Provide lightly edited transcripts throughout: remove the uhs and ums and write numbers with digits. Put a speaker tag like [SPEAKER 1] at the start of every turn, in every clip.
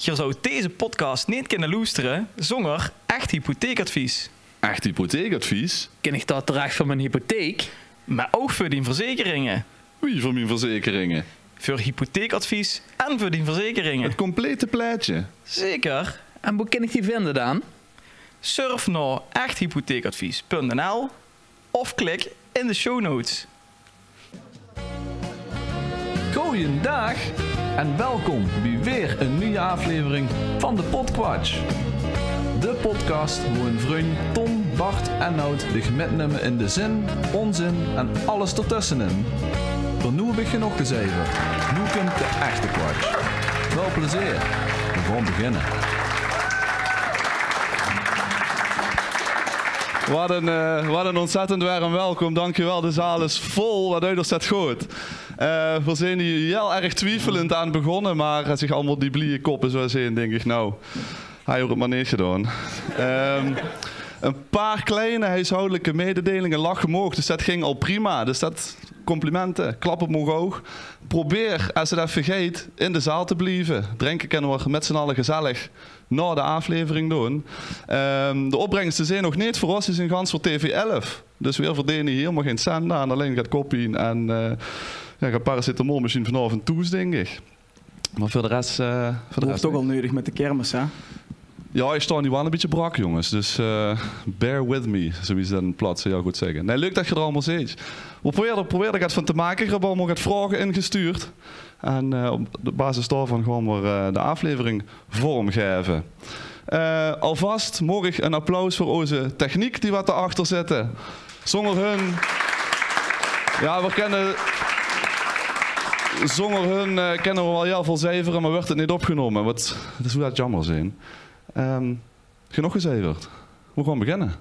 [SPEAKER 1] Je zou deze podcast niet kunnen luisteren zonder echt hypotheekadvies.
[SPEAKER 2] Echt hypotheekadvies?
[SPEAKER 3] Ken ik dat terecht van mijn hypotheek?
[SPEAKER 1] Maar ook voor die verzekeringen.
[SPEAKER 2] Wie van mijn verzekeringen?
[SPEAKER 1] Voor hypotheekadvies en voor die verzekeringen.
[SPEAKER 2] Het complete plaatje.
[SPEAKER 1] Zeker.
[SPEAKER 3] En hoe kan ik die vinden dan?
[SPEAKER 1] Surf naar echthypotheekadvies.nl of klik in de show notes.
[SPEAKER 4] Goeiedag en welkom bij weer een nieuwe aflevering van de Podquatch. De podcast waar een vriend Tom, Bart en Nout zich metnemen in de zin, onzin en alles ertussenin. Voor nu heb ik genoeg gezegd. Nu komt de echte Quatch. Veel plezier. We gaan beginnen.
[SPEAKER 2] Wat een ontzettend warm welkom. Dankjewel, de zaal is vol. Wat uit staat goed. We zijn hier heel erg twijfelend aan begonnen, maar als zich allemaal die blije koppen zo zien, denk ik, nou, hij heeft het maar niet gedaan. Een paar kleine huishoudelijke mededelingen lachen mogen, dus dat ging al prima. Dus dat complimenten, klap op mijn oog. Probeer, als je dat vergeet, in de zaal te blijven. Drinken kunnen we met z'n allen gezellig na de aflevering doen. De opbrengsten zijn nog niet voor ons, is een gans voor TV11. Dus we verdienen hier helemaal geen cent aan, alleen gaat koppie en gaat paracetamol misschien vanavond toes, denk ik. Maar voor de rest...
[SPEAKER 1] Dat is toch al nodig met de kermis, hè?
[SPEAKER 2] Ja, je staat nu wel een beetje brak, jongens. Dus bear with me, zoals dat in plaats heel goed zeggen. Nee, leuk dat je er allemaal zit. We proberen er wat van te maken. Ik heb allemaal wat vragen ingestuurd. En op de basis daarvan gaan we de aflevering vormgeven. Alvast mag ik een applaus voor onze techniek die wat erachter zitten. Zonder hun... Ja, we kennen... Zonder hun kennen we wel heel veel cijferen, maar werd het niet opgenomen. Dat is hoe dat jammer zijn. Genoeg gezeverd. We gaan beginnen.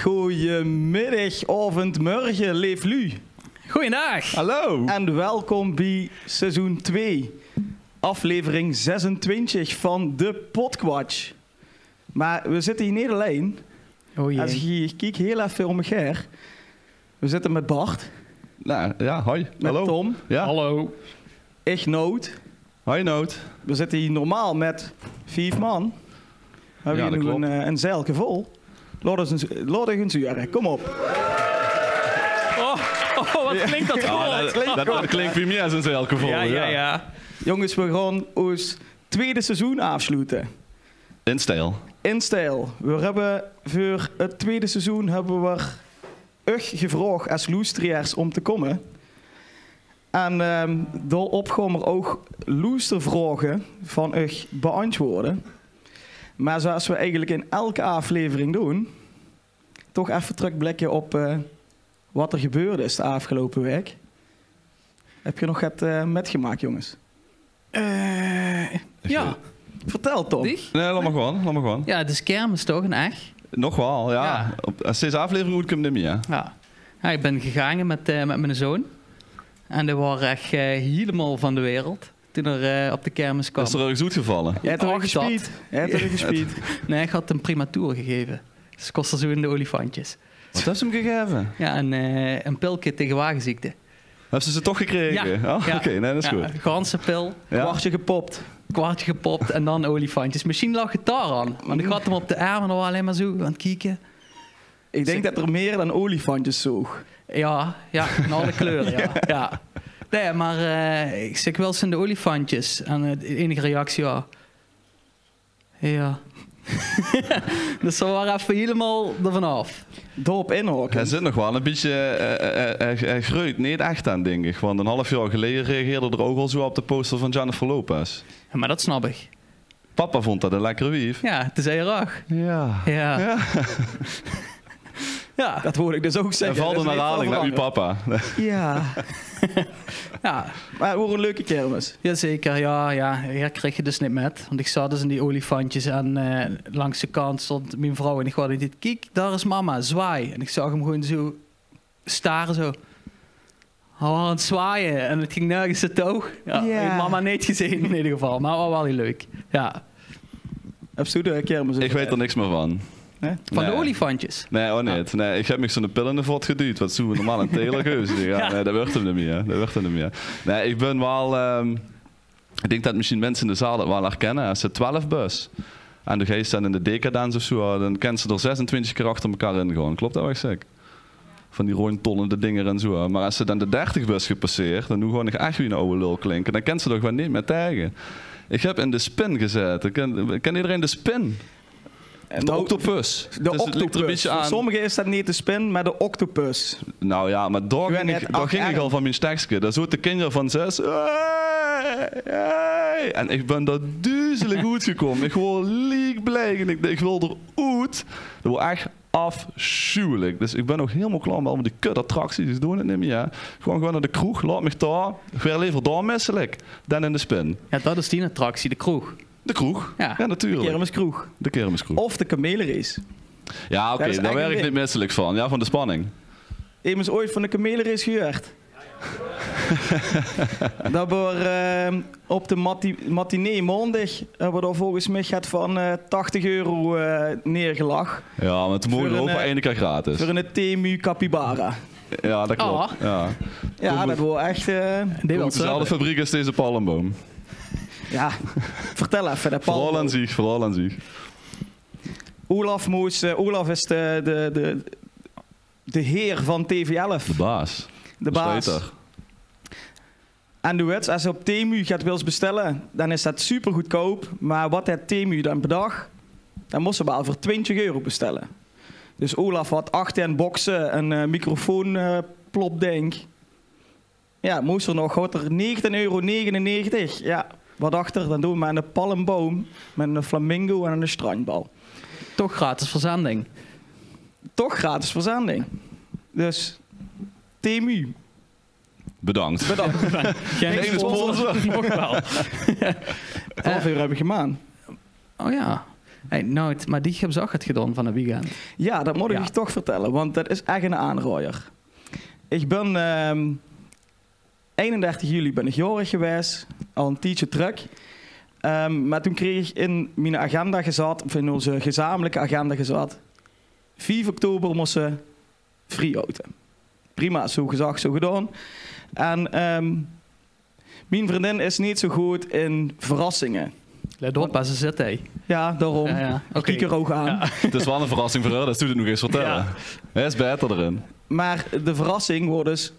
[SPEAKER 1] Goedemiddag, avond, morgen, leef lu.
[SPEAKER 3] Goeiedag.
[SPEAKER 2] Hallo.
[SPEAKER 1] En welkom bij seizoen 2, aflevering 26 van de Podquatch. Maar we zitten hier niet alleen.
[SPEAKER 3] Oh jee.
[SPEAKER 1] Als je kijkt heel even om elkaar. We zitten met Bart.
[SPEAKER 2] Nou, ja, hoi.
[SPEAKER 1] Met
[SPEAKER 2] Hallo.
[SPEAKER 1] Tom.
[SPEAKER 2] Ja.
[SPEAKER 3] Hallo.
[SPEAKER 1] Ik Noot.
[SPEAKER 2] Hoi, Noot.
[SPEAKER 1] We zitten hier normaal met 5 man. We hebben
[SPEAKER 2] Ja,
[SPEAKER 1] hier
[SPEAKER 2] dat
[SPEAKER 1] nu
[SPEAKER 2] klopt.
[SPEAKER 1] een zeilke vol. Laat eens zuren, kom op.
[SPEAKER 3] Wat klinkt dat goed?
[SPEAKER 2] Dat klinkt bij mij als een zeilgeval.
[SPEAKER 3] Ja.
[SPEAKER 1] Jongens, we gaan ons tweede seizoen afsluiten.
[SPEAKER 2] In stijl.
[SPEAKER 1] In stijl. We hebben voor het tweede seizoen hebben we gevraagd als luisteraars om te komen. En daarop gaan we ook luistervragen van u beantwoorden. Maar zoals we eigenlijk in elke aflevering doen, toch even terugblikken op wat er gebeurde is de afgelopen week. Heb je nog het metgemaakt, jongens?
[SPEAKER 3] Ja.
[SPEAKER 1] Vertel, Tom.
[SPEAKER 3] Die?
[SPEAKER 2] Nee, laat maar gewoon.
[SPEAKER 3] Ja, het is kermis toch, een echt?
[SPEAKER 2] Nog wel, ja.
[SPEAKER 3] Ja.
[SPEAKER 2] Als deze aflevering moet ik hem niet meer.
[SPEAKER 3] Ja, ik ben gegaan met mijn zoon. En die waren echt helemaal van de wereld toen er op de kermis kwam.
[SPEAKER 2] Is er ergens uitgevallen?
[SPEAKER 1] Jij hebt er
[SPEAKER 3] Och, dat.
[SPEAKER 1] gespied. Jij hebt er gespied.
[SPEAKER 3] Nee, ik had een primatuur gegeven. Dus kostte zo in de olifantjes.
[SPEAKER 2] Wat heeft ze hem gegeven?
[SPEAKER 3] Ja, een pilkje tegen wagenziekte.
[SPEAKER 2] Hebben ze toch gekregen?
[SPEAKER 3] Ja.
[SPEAKER 2] Oh,
[SPEAKER 3] Ja.
[SPEAKER 2] Oké, nee, dat is goed.
[SPEAKER 3] Ganzenpil,
[SPEAKER 2] Ja.
[SPEAKER 1] Kwartje gepopt.
[SPEAKER 3] kwartje gepopt en dan olifantjes. Misschien lag het daar aan. Want ik had hem op de arm en dan was alleen maar zo aan het kijken.
[SPEAKER 1] Ik denk dat er meer dan olifantjes zoog.
[SPEAKER 3] Ja, in alle kleuren, ja. Nee, maar ik zeg wel eens in de olifantjes. En de enige reactie, ja. Dus ze waren even helemaal ervan af.
[SPEAKER 1] Dorp inhokken.
[SPEAKER 2] Hij zit nog wel een beetje, hij groeit niet echt aan, denk ik. Want een half jaar geleden reageerde er ook al zo op de poster van Jennifer Lopez.
[SPEAKER 3] Ja, maar dat snap ik.
[SPEAKER 2] Papa vond dat een lekkere wief.
[SPEAKER 3] Ja, het is heel erg.
[SPEAKER 2] Ja.
[SPEAKER 3] Ja. Ja.
[SPEAKER 1] Dat hoor ik dus ook
[SPEAKER 2] En
[SPEAKER 1] zeggen.
[SPEAKER 2] valt
[SPEAKER 1] Dat
[SPEAKER 2] een
[SPEAKER 1] is
[SPEAKER 2] herhaling
[SPEAKER 1] niet
[SPEAKER 2] naar uw
[SPEAKER 1] van
[SPEAKER 2] papa.
[SPEAKER 1] Ja.
[SPEAKER 3] Ja.
[SPEAKER 1] Maar het wordt een leuke kermis.
[SPEAKER 3] Jazeker, ja. Hier kreeg je dus niet met. Want ik zat dus in die olifantjes en langs de kant stond mijn vrouw en ik hoorde dit. Kijk, daar is mama, zwaai. En ik zag hem gewoon zo staren zo. Hij was aan het zwaaien en het ging nergens het oog. Ja,
[SPEAKER 1] Ja.
[SPEAKER 3] heeft mama niet gezien in ieder geval, maar was wel heel leuk. Ja.
[SPEAKER 1] Heb je de kermis?
[SPEAKER 2] Ik weet er niks meer van.
[SPEAKER 1] Hè?
[SPEAKER 3] Van de
[SPEAKER 2] Nee.
[SPEAKER 3] olifantjes.
[SPEAKER 2] Nee, oh niet. Nee, ik heb me zo'n pillen in de vod geduwd. Wat zoeken we normaal een telergeuze? Ja, nee, dat wordt hem niet meer. Dat wordt hem niet meer. Nee, ik ben wel... ik denk dat misschien mensen in de zaal dat wel herkennen. Als ze 12 bus en de geest staan in de decadence of zo, dan kennen ze er 26 keer achter elkaar in gewoon. Klopt dat wat ik zeg? Van die rondtonnende dingen en zo. Maar als ze dan de 30 bus gepasseerd, dan doen gewoon nog echt weer een oude lul klinken. Dan kent ze er gewoon niet meer tegen. Ik heb in de spin gezeten. Ken iedereen de spin? De octopus.
[SPEAKER 1] De
[SPEAKER 2] Dus het ligt er een
[SPEAKER 1] octopus.
[SPEAKER 2] beetje
[SPEAKER 1] Voor
[SPEAKER 2] aan.
[SPEAKER 1] sommigen is dat niet de spin, maar de octopus.
[SPEAKER 2] Nou ja, maar daar
[SPEAKER 1] ben
[SPEAKER 2] ging,
[SPEAKER 1] net
[SPEAKER 2] ik, daar ging ik al van mijn stekje. Daar zo de kinderen van 6. Hey. En ik ben daar duizelig goed gekomen. Ik gewoon liek blij. En ik wil eruit. Dat wordt echt afschuwelijk. Dus ik ben ook helemaal klaar met al die kut-attracties. Die doen het niet meer. Gewoon naar de kroeg. Laat me daar. Ik wil liever daar misselijk dan in de spin.
[SPEAKER 3] Ja, dat is die attractie, de kroeg.
[SPEAKER 2] De kroeg?
[SPEAKER 3] Ja.
[SPEAKER 2] Ja, natuurlijk.
[SPEAKER 1] Kermiskroeg.
[SPEAKER 2] De kermiskroeg.
[SPEAKER 1] Of de kamelenrace.
[SPEAKER 2] Ja, oké.
[SPEAKER 1] Dat is
[SPEAKER 2] Daar
[SPEAKER 1] echt
[SPEAKER 2] werd
[SPEAKER 1] een
[SPEAKER 2] ik
[SPEAKER 1] ding.
[SPEAKER 2] niet misselijk van. Ja, van de spanning.
[SPEAKER 1] Immers ooit van de kamelenrace gehoord. Dat we op de matinee maandag hebben we daar volgens mij gaat van €80 neergelag
[SPEAKER 2] Ja, maar toen mogen
[SPEAKER 1] Voor
[SPEAKER 2] we ook
[SPEAKER 1] een,
[SPEAKER 2] maar één keer gratis.
[SPEAKER 1] voor een Temu capybara.
[SPEAKER 2] Ja, dat klopt.
[SPEAKER 3] Ah.
[SPEAKER 2] Ja.
[SPEAKER 1] Ja, dat was echt...
[SPEAKER 3] Die
[SPEAKER 2] Ook
[SPEAKER 3] wel
[SPEAKER 2] dezelfde fabriek als deze palmboom.
[SPEAKER 1] ja, vertel even. Dat
[SPEAKER 2] Vooral aan zich, vooral aan zich.
[SPEAKER 1] Olaf is de heer van TV11.
[SPEAKER 2] De baas.
[SPEAKER 1] De baas.
[SPEAKER 2] Slechter.
[SPEAKER 1] En de wets, als je op Temu gaat willen bestellen, dan is dat super goedkoop. Maar wat het Temu dan bedacht, dan moest ze wel voor €20 bestellen. Dus Olaf had 8 boxen, een microfoonplopding. Ja, moest er nog, had er €19,99. Ja, wat achter, dan doen we maar een palmboom met een flamingo en een strandbal.
[SPEAKER 3] Toch gratis verzending.
[SPEAKER 1] Toch gratis verzending. Dus Temu,
[SPEAKER 2] Bedankt.
[SPEAKER 1] bedankt.
[SPEAKER 3] Geen
[SPEAKER 2] Geen sponsor.
[SPEAKER 3] Nog wel.
[SPEAKER 1] 12 euro heb ik gemaakt.
[SPEAKER 3] Oh ja. Hey, nou, maar die heb zag het gedaan van het weekend.
[SPEAKER 1] Ja, dat moet ik
[SPEAKER 3] Ja.
[SPEAKER 1] je toch vertellen, want dat is echt een aanrooier. Ik ben 31 juli ben ik jarig geweest, al een tijdje terug. Maar toen kreeg ik in mijn agenda gezet, of in onze gezamenlijke agenda gezet, 4 oktober moesten free auto. Prima, zo gezegd, zo gedaan. En mijn vriendin is niet zo goed in verrassingen.
[SPEAKER 3] Let op, als ze zit, hé.
[SPEAKER 1] Ja, daarom.
[SPEAKER 3] Ja.
[SPEAKER 1] Ik kijk er ook aan.
[SPEAKER 3] Ja.
[SPEAKER 2] Het is wel een verrassing voor haar, dat doet het nog eens vertellen.
[SPEAKER 3] Ja.
[SPEAKER 2] Hij is beter erin.
[SPEAKER 1] Maar de verrassing wordt dus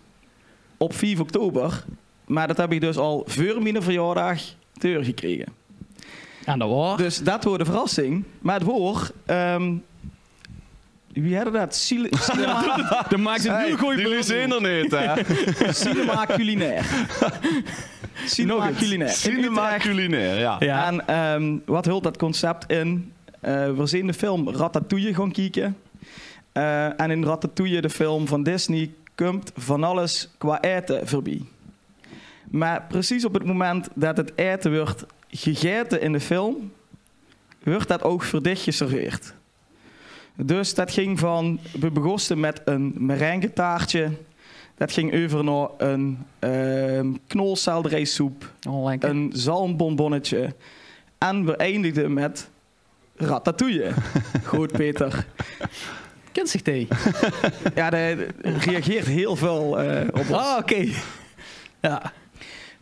[SPEAKER 1] op 4 oktober. Maar dat heb ik dus al voor mijn verjaardag gekregen.
[SPEAKER 3] En dat was.
[SPEAKER 1] Dus dat wordt de verrassing. Maar het woord... wie hadden dat? Cinema,
[SPEAKER 3] Dan maakt het nu gooi
[SPEAKER 2] die zijn er niet, hè?
[SPEAKER 1] cinema culinair. Cinema culinair. In
[SPEAKER 2] Cinema
[SPEAKER 1] Utrecht.
[SPEAKER 2] culinair, ja.
[SPEAKER 3] Ja.
[SPEAKER 1] En wat hult dat concept in? We zien de film Ratatouille gaan kijken. En in Ratatouille, de film van Disney, komt van alles qua eten voorbij. Maar precies op het moment dat het eten wordt gegeten in de film, wordt dat ook verdicht geserveerd. Dus dat ging van, we begonnen met een merengue-taartje. Dat ging over naar een knolselderijsoep,
[SPEAKER 3] Oh, lekker.
[SPEAKER 1] een zalmbonbonnetje. En we eindigden met ratatouille. Goed, Peter.
[SPEAKER 3] Kent zich die?
[SPEAKER 1] Ja, daar reageert heel veel op ons.
[SPEAKER 3] Oh, oké. Ja.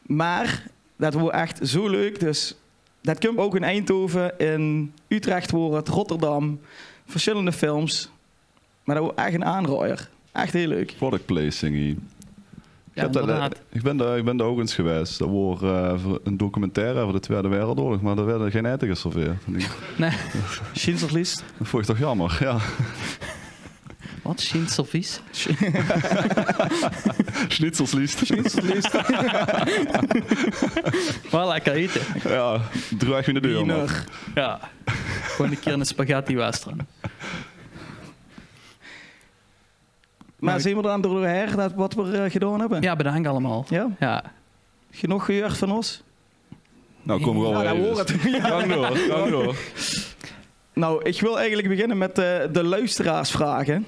[SPEAKER 1] Maar dat wordt echt zo leuk. Dus dat komt ook in Eindhoven, in Utrecht wordt het, Rotterdam. Verschillende films. Maar dat wordt echt een aanrooier. Echt heel leuk.
[SPEAKER 2] Product placing hier.
[SPEAKER 3] Ja,
[SPEAKER 2] heb dat,
[SPEAKER 3] inderdaad.
[SPEAKER 2] ik ben daar ook eens geweest. Dat was een documentaire over de Tweede Wereldoorlog, maar er werden geen eten geserveerd.
[SPEAKER 3] Nee.
[SPEAKER 1] Schindlerlist.
[SPEAKER 2] Dat vond ik toch jammer, ja.
[SPEAKER 3] Wat? Schinselvies?
[SPEAKER 2] Schnitzelsliest.
[SPEAKER 1] Schindlerlist.
[SPEAKER 3] Wel lekker eten.
[SPEAKER 2] Ja, draag je de deur, man.
[SPEAKER 1] Wiener.
[SPEAKER 3] Ja. Gewoon een keer een spaghetti western.
[SPEAKER 1] Maar zien we er aan doorheen dat wat we gedaan hebben?
[SPEAKER 3] Ja, bedankt allemaal.
[SPEAKER 1] Ja?
[SPEAKER 3] Ja.
[SPEAKER 1] Genoeg gehoord van ons?
[SPEAKER 2] Nou, kom wel
[SPEAKER 1] Nou, dat
[SPEAKER 2] weer.
[SPEAKER 1] hoort het. Ja.
[SPEAKER 2] Gang door, gang door.
[SPEAKER 1] Nou, ik wil eigenlijk beginnen met de luisteraarsvragen.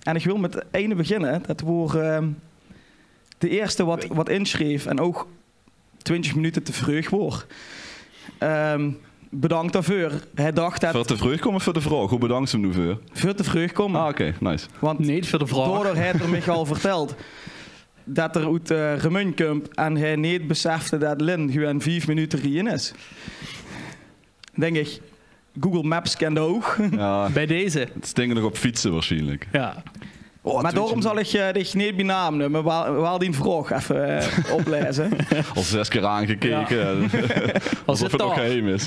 [SPEAKER 1] En ik wil met de ene beginnen. Dat wordt de eerste wat inschreef en ook 20 minuten te vroeg wordt. bedankt daarvoor. Hij dacht
[SPEAKER 2] Voor
[SPEAKER 1] dat
[SPEAKER 2] te vroeg komen of voor de vraag? Hoe bedankt ze hem nu voor?
[SPEAKER 1] voor te vroeg komen.
[SPEAKER 2] Ah, oké, nice.
[SPEAKER 1] Want
[SPEAKER 3] Niet voor de vraag.
[SPEAKER 1] daardoor heeft er mij al verteld dat er uit Remun komt en hij niet besefte dat Lin gewoon 5 minuten rijden is. Denk ik, Google Maps kende ook.
[SPEAKER 2] Ja,
[SPEAKER 3] Bij deze.
[SPEAKER 2] het stingen nog op fietsen waarschijnlijk.
[SPEAKER 3] Ja.
[SPEAKER 1] Maar daarom zal ik dich niet bij naam noemen, wel die vraag even oplezen.
[SPEAKER 2] Al 6 keer aangekeken. Alsof het nog geheim is.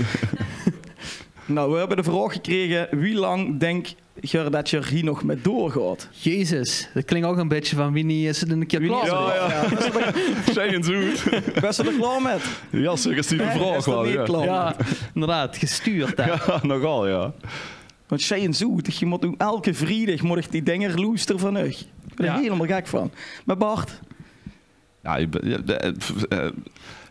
[SPEAKER 1] Nou, we hebben de vraag gekregen, wie lang denk je dat je er hier nog mee doorgaat?
[SPEAKER 3] Jezus, dat klinkt ook een beetje van wie niet is het een keer
[SPEAKER 1] Wie niet
[SPEAKER 3] klaar.
[SPEAKER 1] is het?
[SPEAKER 2] Ja. Zeg eens goed.
[SPEAKER 1] Ben je er klaar met?
[SPEAKER 2] Ja, suggestieve
[SPEAKER 1] Nee,
[SPEAKER 2] vraag
[SPEAKER 1] is er
[SPEAKER 2] wel.
[SPEAKER 1] niet
[SPEAKER 2] Ja.
[SPEAKER 1] klaar.
[SPEAKER 3] Ja, inderdaad, gestuurd. Hè.
[SPEAKER 2] Ja, nogal, ja.
[SPEAKER 1] Want zij en zo, je moet nu elke vrijdag moet ik die dingen loesteren van u. Ik ben er
[SPEAKER 3] Ja.
[SPEAKER 1] helemaal gek van. Maar Bart,
[SPEAKER 2] Ja,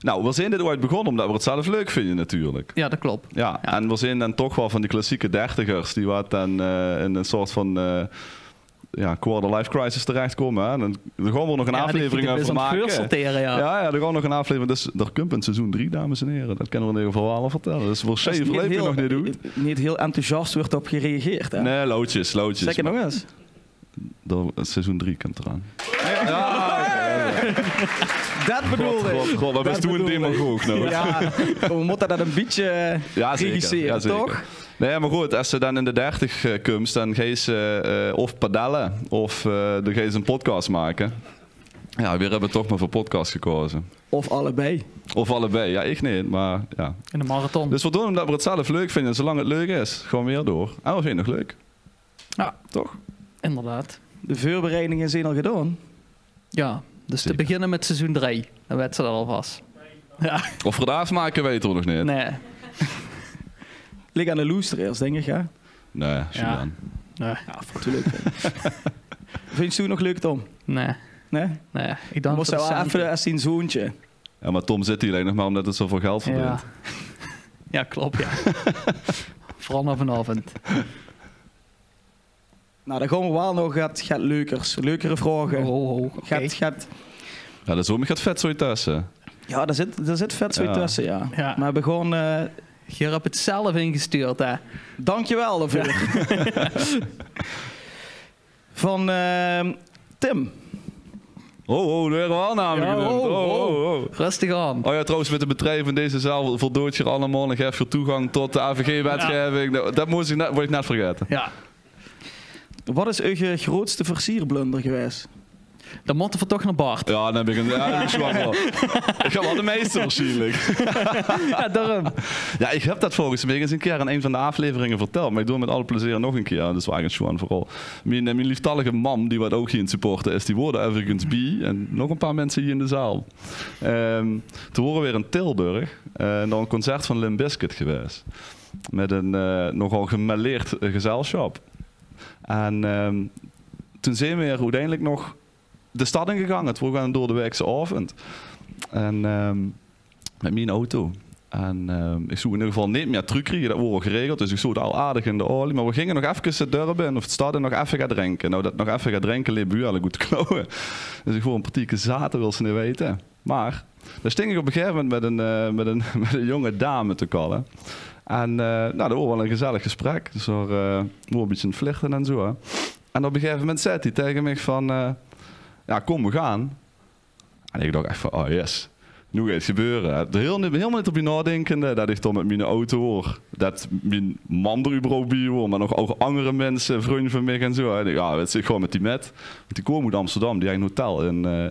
[SPEAKER 2] nou, we zijn dit ooit begonnen omdat we het zelf leuk vinden natuurlijk.
[SPEAKER 3] Ja, dat klopt.
[SPEAKER 2] Ja, en we zijn dan toch wel van die klassieke dertigers die wat dan in een soort van quarter life crisis terechtkomen. Hè. Dan gaan we nog een aflevering over maken.
[SPEAKER 3] Sorteren, ja.
[SPEAKER 2] Ja, er gaan nog een aflevering. Dus er komt een seizoen 3, dames en heren. Dat kunnen we in ieder geval wel vertellen. Dus voor
[SPEAKER 1] dat is
[SPEAKER 2] zeven leven nog niet doen.
[SPEAKER 1] niet heel enthousiast wordt op gereageerd. Hè?
[SPEAKER 2] Nee, loodjes.
[SPEAKER 1] Zeg je nog eens?
[SPEAKER 2] Seizoen 3 komt eraan.
[SPEAKER 1] Dat bedoelde ik.
[SPEAKER 2] God, dat is toen een demagoog nou.
[SPEAKER 1] Ja, we moeten dat een beetje regisseren,
[SPEAKER 2] ja, zeker.
[SPEAKER 1] toch?
[SPEAKER 2] Nee, maar goed, als ze dan in de 30 komt, dan ga je ze of padellen of dan ga je ze een podcast maken. Ja, we hebben toch maar voor podcast gekozen.
[SPEAKER 1] Of allebei.
[SPEAKER 2] Of allebei. Ja, ik niet, maar ja.
[SPEAKER 3] In de marathon.
[SPEAKER 2] Dus we doen omdat we het zelf leuk vinden. Zolang het leuk is, gewoon weer door. En we vinden het nog leuk.
[SPEAKER 3] Ja,
[SPEAKER 2] toch?
[SPEAKER 3] Inderdaad.
[SPEAKER 1] De voorbereidingen zijn al gedaan.
[SPEAKER 3] Ja, dus
[SPEAKER 2] Zeker.
[SPEAKER 3] te beginnen met seizoen 3. Dan werd ze er al vast. Ja,
[SPEAKER 2] Of we het afmaken weten we nog niet.
[SPEAKER 3] nee.
[SPEAKER 1] Lig aan de loesteraars, denk ik, ja.
[SPEAKER 2] Nee, Julian.
[SPEAKER 3] Nee.
[SPEAKER 1] Ja, natuurlijk. Vind je het nog leuk, Tom?
[SPEAKER 3] Nee.
[SPEAKER 1] Nee?
[SPEAKER 3] Nee. Ik
[SPEAKER 1] Dan
[SPEAKER 3] dan
[SPEAKER 1] moest hij wel even als een zoontje.
[SPEAKER 2] Ja, maar Tom zit hier alleen nog maar omdat het zoveel geld verdient.
[SPEAKER 3] Ja. Ja, klopt, ja. Vooral nog vanavond.
[SPEAKER 1] Nou, dan gaan we wel nog gaat leukere vragen.
[SPEAKER 3] Oké.
[SPEAKER 2] Ja, de zomer gaat vet zo tussen.
[SPEAKER 1] Ja, daar zit vet zo
[SPEAKER 2] Ja.
[SPEAKER 1] tussen, ja.
[SPEAKER 3] Ja.
[SPEAKER 1] Maar we gaan...
[SPEAKER 3] Je hebt het zelf ingestuurd, hè?
[SPEAKER 1] dankjewel daarvoor. Van Tim.
[SPEAKER 2] Oh, er werden wel namen
[SPEAKER 3] Ja,
[SPEAKER 2] genoemd.
[SPEAKER 3] oh. Rustig aan.
[SPEAKER 2] Oh ja, trouwens, met de bedrijven in deze zaal voldoet je allemaal en geef je toegang tot de AVG-wetgeving. Ja. Dat word ik net vergeten.
[SPEAKER 3] Ja.
[SPEAKER 1] Wat is uw grootste versierblunder geweest?
[SPEAKER 3] Dan moeten we toch naar Bart.
[SPEAKER 2] Ja, dan heb ik een zwanger. Ik ga wel de meeste waarschijnlijk.
[SPEAKER 3] Ja, daarom.
[SPEAKER 2] Ja, ik heb dat volgens mij eens een keer in een van de afleveringen verteld. Maar ik doe het met alle plezier nog een keer. Dat is eigenlijk gewoon vooral. Mijn lieftallige mam, die wat ook hier in supporten is, die worden overigens bij. En nog een paar mensen hier in de zaal. Toen waren we weer in Tilburg. En dan een concert van Limp Bizkit geweest. Met een nogal gemêleerd gezelschap. En toen zijn we er uiteindelijk nog de stad in gegaan. Het was een doordeweekse avond. En met mijn auto. En ik zou in ieder geval niet meer terugkrijgen. Dat wordt geregeld. Dus ik zou het al aardig in de olie. Maar we gingen nog even het dorp in of het stad en nog even gaan drinken. Nou, dat nog even gaan drinken leek bij u goed klauwen. Dus ik voel een partieke zaten, wil ze niet weten. Maar daar sting ik op een gegeven moment met een jonge dame te kallen. En nou, dat was wel een gezellig gesprek. Dus er een beetje een flirten en zo. Hè. En op een gegeven moment zei hij tegen mij van... ja, kom, we gaan. En ik dacht echt van, oh yes, nu gaat het gebeuren. Helemaal niet op je nadenkende dat ik dan met mijn auto hoor. Dat mijn man er überhaupt bij hoor, maar nog ook andere mensen, vrienden van mij en zo. En ik, ja, het zit gewoon met die met. Want die komen uit Amsterdam, die heeft een hotel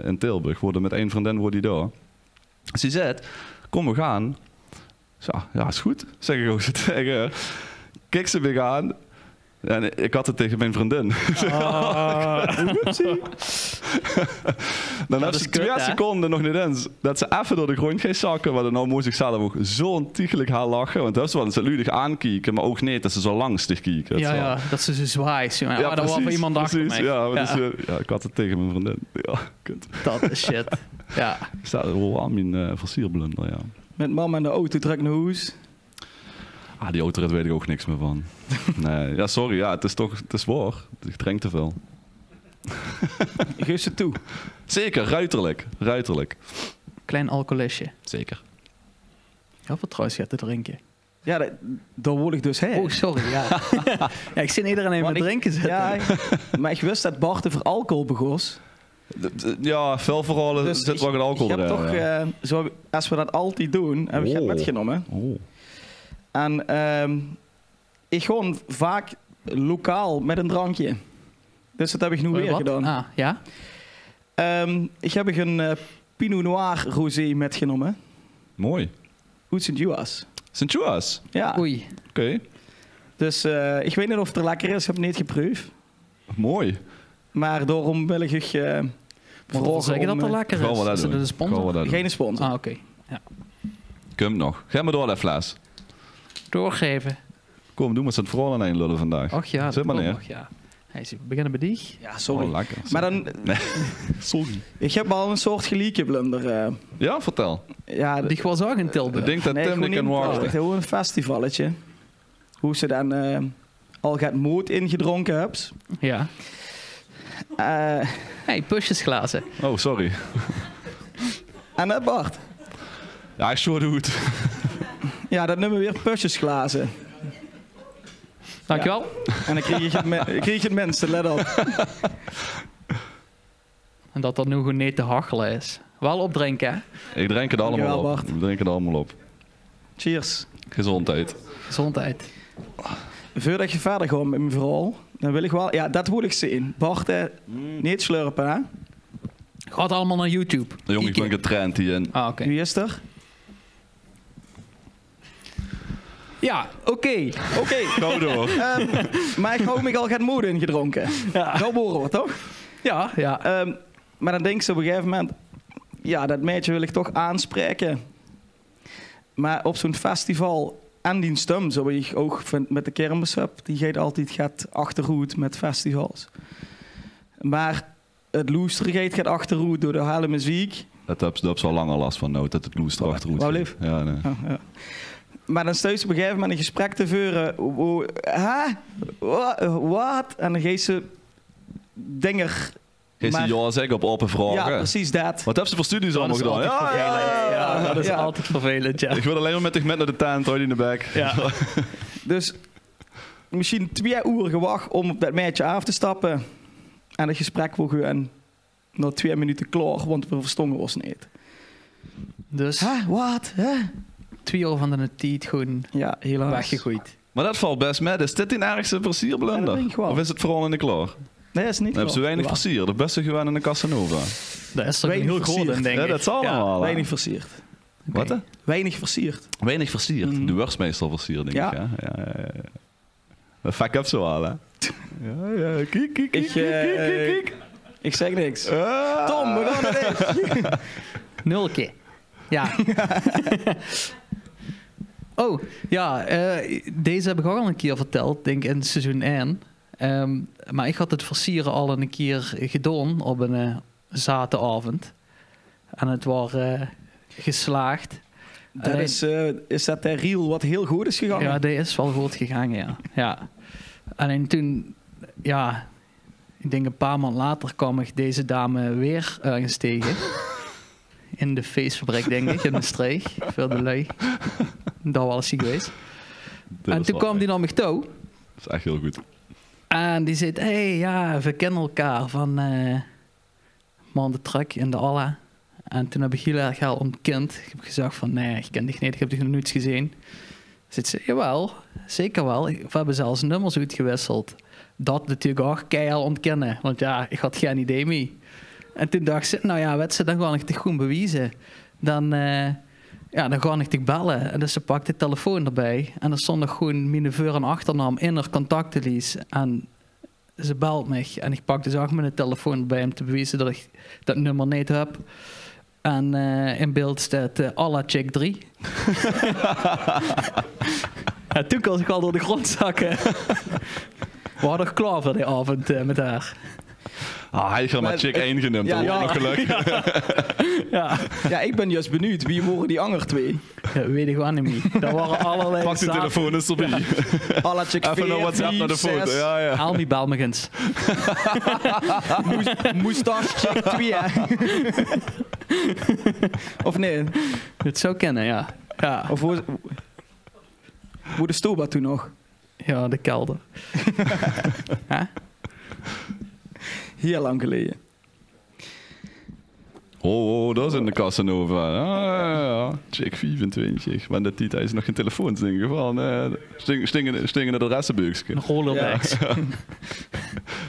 [SPEAKER 2] in Tilburg. Worden met één vriendin worden die daar. Dus die zei, kom, we gaan. Zo, ja, is goed. Zeg ik ook zo tegen. Kijk ze weer aan. En ik had het tegen mijn vriendin. Dan heb ze 2 seconden nog niet eens dat ze even door de grond ging zakken. Maar dan moest ik zelf ook zo tiegelijk haar lachen. Want dat is wel ze ludig aankijken, maar ook niet dat ze zo langstig kijken.
[SPEAKER 3] Ja, dat ze zwaait. Ja,
[SPEAKER 2] ja,
[SPEAKER 3] dat was voor iemand achter mij.
[SPEAKER 2] Ja, dus, ja, ik had het tegen mijn vriendin. Ja, kut.
[SPEAKER 3] Dat is shit. Ja.
[SPEAKER 2] Staat er wel aan mijn versierblunder, ja.
[SPEAKER 1] Met mama in de auto terug naar huis.
[SPEAKER 2] Ah, die autorit weet ik ook niks meer van. Nee, ja, sorry, ja, het is waar. Ik drink te veel.
[SPEAKER 1] Geef ze toe.
[SPEAKER 2] Zeker, ruiterlijk.
[SPEAKER 3] Klein alcoholistje.
[SPEAKER 2] Zeker.
[SPEAKER 3] Heel veel trouwens gaat te drinken.
[SPEAKER 1] Ja, daar word ik dus heen.
[SPEAKER 3] Oh, sorry, ja. Ja, ik zie iedereen even
[SPEAKER 1] Want
[SPEAKER 3] met drinken zitten.
[SPEAKER 1] Ja, maar ik wist dat Bart over alcohol begos.
[SPEAKER 2] Ja, veel verhalen
[SPEAKER 1] Dus
[SPEAKER 2] zit wel geen alcohol
[SPEAKER 1] ik heb
[SPEAKER 2] erin.
[SPEAKER 1] toch, zo, als we dat altijd doen, heb ik het metgenomen.
[SPEAKER 2] Oh.
[SPEAKER 1] En ik gewoon vaak lokaal met een drankje. Dus dat heb ik nu weer
[SPEAKER 3] Wat?
[SPEAKER 1] gedaan.
[SPEAKER 3] Ah, ja?
[SPEAKER 1] Ik heb een Pinot Noir rosé metgenomen.
[SPEAKER 2] Mooi.
[SPEAKER 1] Uit Sint-Juas.
[SPEAKER 2] Sint-Juas?
[SPEAKER 1] Ja.
[SPEAKER 3] Oei.
[SPEAKER 2] Oké.
[SPEAKER 1] Dus ik weet niet of het er lekker is. Ik heb het niet geproefd.
[SPEAKER 2] Mooi.
[SPEAKER 1] Maar daarom wil ik
[SPEAKER 3] Wat zeggen dat er lekker
[SPEAKER 2] Gaan we
[SPEAKER 3] is?
[SPEAKER 2] dat
[SPEAKER 3] Is het
[SPEAKER 2] doen.
[SPEAKER 3] een
[SPEAKER 2] Gaan we
[SPEAKER 3] sponsor?
[SPEAKER 2] dat doen.
[SPEAKER 1] Geen sponsor.
[SPEAKER 3] Ah, oké. Ja.
[SPEAKER 2] Kom nog. Ga maar door, dat fles.
[SPEAKER 3] Doorgeven.
[SPEAKER 2] Kom, doe met z'n verhaal aan één lullen vandaag.
[SPEAKER 3] Och ja,
[SPEAKER 2] Zet
[SPEAKER 3] dat
[SPEAKER 2] maar
[SPEAKER 3] komt
[SPEAKER 2] neer.
[SPEAKER 3] nog, ja. Hij is beginnen bij die.
[SPEAKER 1] Ja, sorry.
[SPEAKER 2] Oh, lekker.
[SPEAKER 1] Maar dan,
[SPEAKER 2] Sorry.
[SPEAKER 1] ik heb al een soort gelieke blunder.
[SPEAKER 2] Ja, vertel.
[SPEAKER 1] Ja,
[SPEAKER 3] Die was ook in
[SPEAKER 2] Ik
[SPEAKER 3] Tilburg.
[SPEAKER 2] denk dat
[SPEAKER 1] nee,
[SPEAKER 2] Tim
[SPEAKER 1] gewoon
[SPEAKER 2] niet kan
[SPEAKER 1] niet
[SPEAKER 2] wachten.
[SPEAKER 1] echt gewoon een festivalletje. Hoe ze dan al gaat moed ingedronken hebt.
[SPEAKER 3] Ja. Hey, pusjesglazen.
[SPEAKER 2] Oh, sorry.
[SPEAKER 1] En Bart.
[SPEAKER 2] Ja, ik sure goed.
[SPEAKER 1] Ja, dat noemen we weer pusjesglazen.
[SPEAKER 3] Dankjewel.
[SPEAKER 1] En dan kreeg je het minste, let op.
[SPEAKER 3] En dat nu gewoon niet te hachelen is. Wel opdrinken, hè?
[SPEAKER 2] Ik drink het allemaal
[SPEAKER 1] Dankjewel,
[SPEAKER 2] op.
[SPEAKER 1] Bart.
[SPEAKER 2] Ik drink het allemaal op.
[SPEAKER 1] Cheers.
[SPEAKER 2] Gezondheid.
[SPEAKER 3] Gezondheid.
[SPEAKER 1] Voordat je verder gaat met mijn verhaal, dan wil ik wel... Ja, dat wil ik zien. Bart, niet slurpen, hè?
[SPEAKER 3] Gaat allemaal naar YouTube.
[SPEAKER 2] Jongen, ik ben
[SPEAKER 3] Kieken.
[SPEAKER 2] getraind hier.
[SPEAKER 3] Ah, oké.
[SPEAKER 1] Wie is er?
[SPEAKER 3] Ja, oké.
[SPEAKER 1] Oké.
[SPEAKER 2] Ga door.
[SPEAKER 1] Maar ik hou me al gaat moed ingedronken.
[SPEAKER 3] Ja.
[SPEAKER 1] Dat boren we, toch?
[SPEAKER 3] Ja, ja.
[SPEAKER 1] Maar dan denk ze op een gegeven moment... Ja, dat meisje wil ik toch aanspreken. Maar op zo'n festival... En die stem, zoals ik ook vind met de kermis heb... Die gaat achterhoed met festivals. Maar het loesterigheid gaat achterhoed door de hele muziek.
[SPEAKER 2] Dat heb ze al langer last van, nou, dat het loes erachterhoed
[SPEAKER 1] Wou
[SPEAKER 2] ging.
[SPEAKER 1] lief.
[SPEAKER 2] Ja, nee.
[SPEAKER 1] Oh, ja. Maar dan stuit ze op een gegeven moment een gesprek te voeren. Hè? Wat? En dan geeft ze dinger...
[SPEAKER 2] Geef ze
[SPEAKER 1] Maar-
[SPEAKER 2] ja zeggen op open vragen.
[SPEAKER 1] Ja, precies dat.
[SPEAKER 2] Wat hebben ze voor studies allemaal
[SPEAKER 3] is
[SPEAKER 2] gedaan?
[SPEAKER 3] altijd vervelend. Ja, dat is
[SPEAKER 1] Ja.
[SPEAKER 3] altijd vervelend, ja.
[SPEAKER 2] Ik wil alleen maar met de naar de tent, hoor die in de bek.
[SPEAKER 3] Ja.
[SPEAKER 1] Dus misschien 2 uur gewacht om op dat meisje af te stappen. En het gesprek wil gewoon na 2 minuten klaar, want we verstonden ons niet.
[SPEAKER 3] Dus
[SPEAKER 1] Hè? Wat? Hè?
[SPEAKER 3] 2 uur van de tijd gewoon
[SPEAKER 1] Ja, helaas.
[SPEAKER 3] weggegooid.
[SPEAKER 2] Maar dat valt best mee. Is dit die ergste
[SPEAKER 1] Ja, dat
[SPEAKER 2] versierblunder?
[SPEAKER 1] denk ik wel.
[SPEAKER 2] Of is het vooral in de klaar?
[SPEAKER 1] Nee, dat is niet
[SPEAKER 2] Dan hebben ze
[SPEAKER 1] klaar.
[SPEAKER 2] weinig versier. De beste gewoon in de Casanova.
[SPEAKER 3] Dat is toch
[SPEAKER 1] Weinig
[SPEAKER 3] heel groot
[SPEAKER 1] versierd.
[SPEAKER 3] in, denk
[SPEAKER 2] Ja,
[SPEAKER 3] ik.
[SPEAKER 2] dat zal allemaal. hè?
[SPEAKER 1] Weinig versierd.
[SPEAKER 2] Wat hè?
[SPEAKER 1] Weinig versierd.
[SPEAKER 2] Weinig versierd.
[SPEAKER 1] Mhm.
[SPEAKER 2] De worst meestal versierd, denk
[SPEAKER 1] Ja.
[SPEAKER 2] ik. Hè? Ja. Dat fuck up zo al, hè? Ja. Kijk.
[SPEAKER 1] Ik zeg niks.
[SPEAKER 2] Ah.
[SPEAKER 1] Tom, we gaan naar dit.
[SPEAKER 3] 0 keer. Ja. Oh, ja. Deze heb ik ook al een keer verteld, denk ik in seizoen 1. Maar ik had het versieren al een keer gedaan op een zaterdagavond. En het was geslaagd.
[SPEAKER 1] Dat is dat de reel wat heel goed is gegaan?
[SPEAKER 3] Ja, die is wel goed gegaan, ja. Ja. En toen, ja, ik denk een paar maanden later kwam ik deze dame weer ergens tegen. In de feestfabriek, denk ik, in de streek. Voor de lui. Daar was hij geweest. En toen kwam die naar me toe.
[SPEAKER 2] Dat is echt heel goed.
[SPEAKER 3] En die zei, hey, ja, we kennen elkaar van Man de Truck in de Alla. En toen heb ik heel erg al ontkend. Ik heb gezegd van, nee, ik ken dich niet, ik heb dich nog nooit gezien. Zit ze, jawel, zeker wel. We hebben zelfs nummers uitgewisseld. Dat natuurlijk ook keihard ontkennen. Want ja, ik had geen idee mee. En toen dacht ze, nou ja, weet ze, dan ga ik het gewoon bewijzen. Dan ga ik dich bellen. En dus ze pakte de telefoon erbij. En er stond nog gewoon mijn voor- en achternaam in haar contactenlijst. En ze belt me. En ik pak dus ook mijn telefoon erbij om te bewijzen dat ik dat nummer niet heb. En in beeld staat Alla Chick 3. En toen kon ik al door de grond zakken. We hadden klaar voor die avond met haar.
[SPEAKER 2] Ah, hij heeft maar chick 1 genoemd.
[SPEAKER 1] Ja,
[SPEAKER 2] Ja,
[SPEAKER 1] ja.
[SPEAKER 2] nog geluk.
[SPEAKER 3] Ja,
[SPEAKER 1] Ja, ik ben juist benieuwd. Wie worden die andere 2?
[SPEAKER 3] dat weet ik gewoon niet meer. Daar waren allerlei
[SPEAKER 2] Pak de
[SPEAKER 3] zaken.
[SPEAKER 2] telefoon eens erbij.
[SPEAKER 1] Alla chick
[SPEAKER 2] Even naar WhatsApp naar de foto. Ja.
[SPEAKER 3] Almi Belmegens.
[SPEAKER 1] Moustache chick 2. Of nee?
[SPEAKER 3] Het zou kennen, ja. Ja.
[SPEAKER 1] Of hoe... Hoe de Stoba toen nog?
[SPEAKER 3] Ja, de kelder. Huh?
[SPEAKER 1] Heel lang geleden.
[SPEAKER 2] Oh, dat is in de Casanova. Ja. Check 25. Maar dat tijd is nog geen telefoons in ieder geval. Stingen het adressenbuikje.
[SPEAKER 3] Een rollerbags.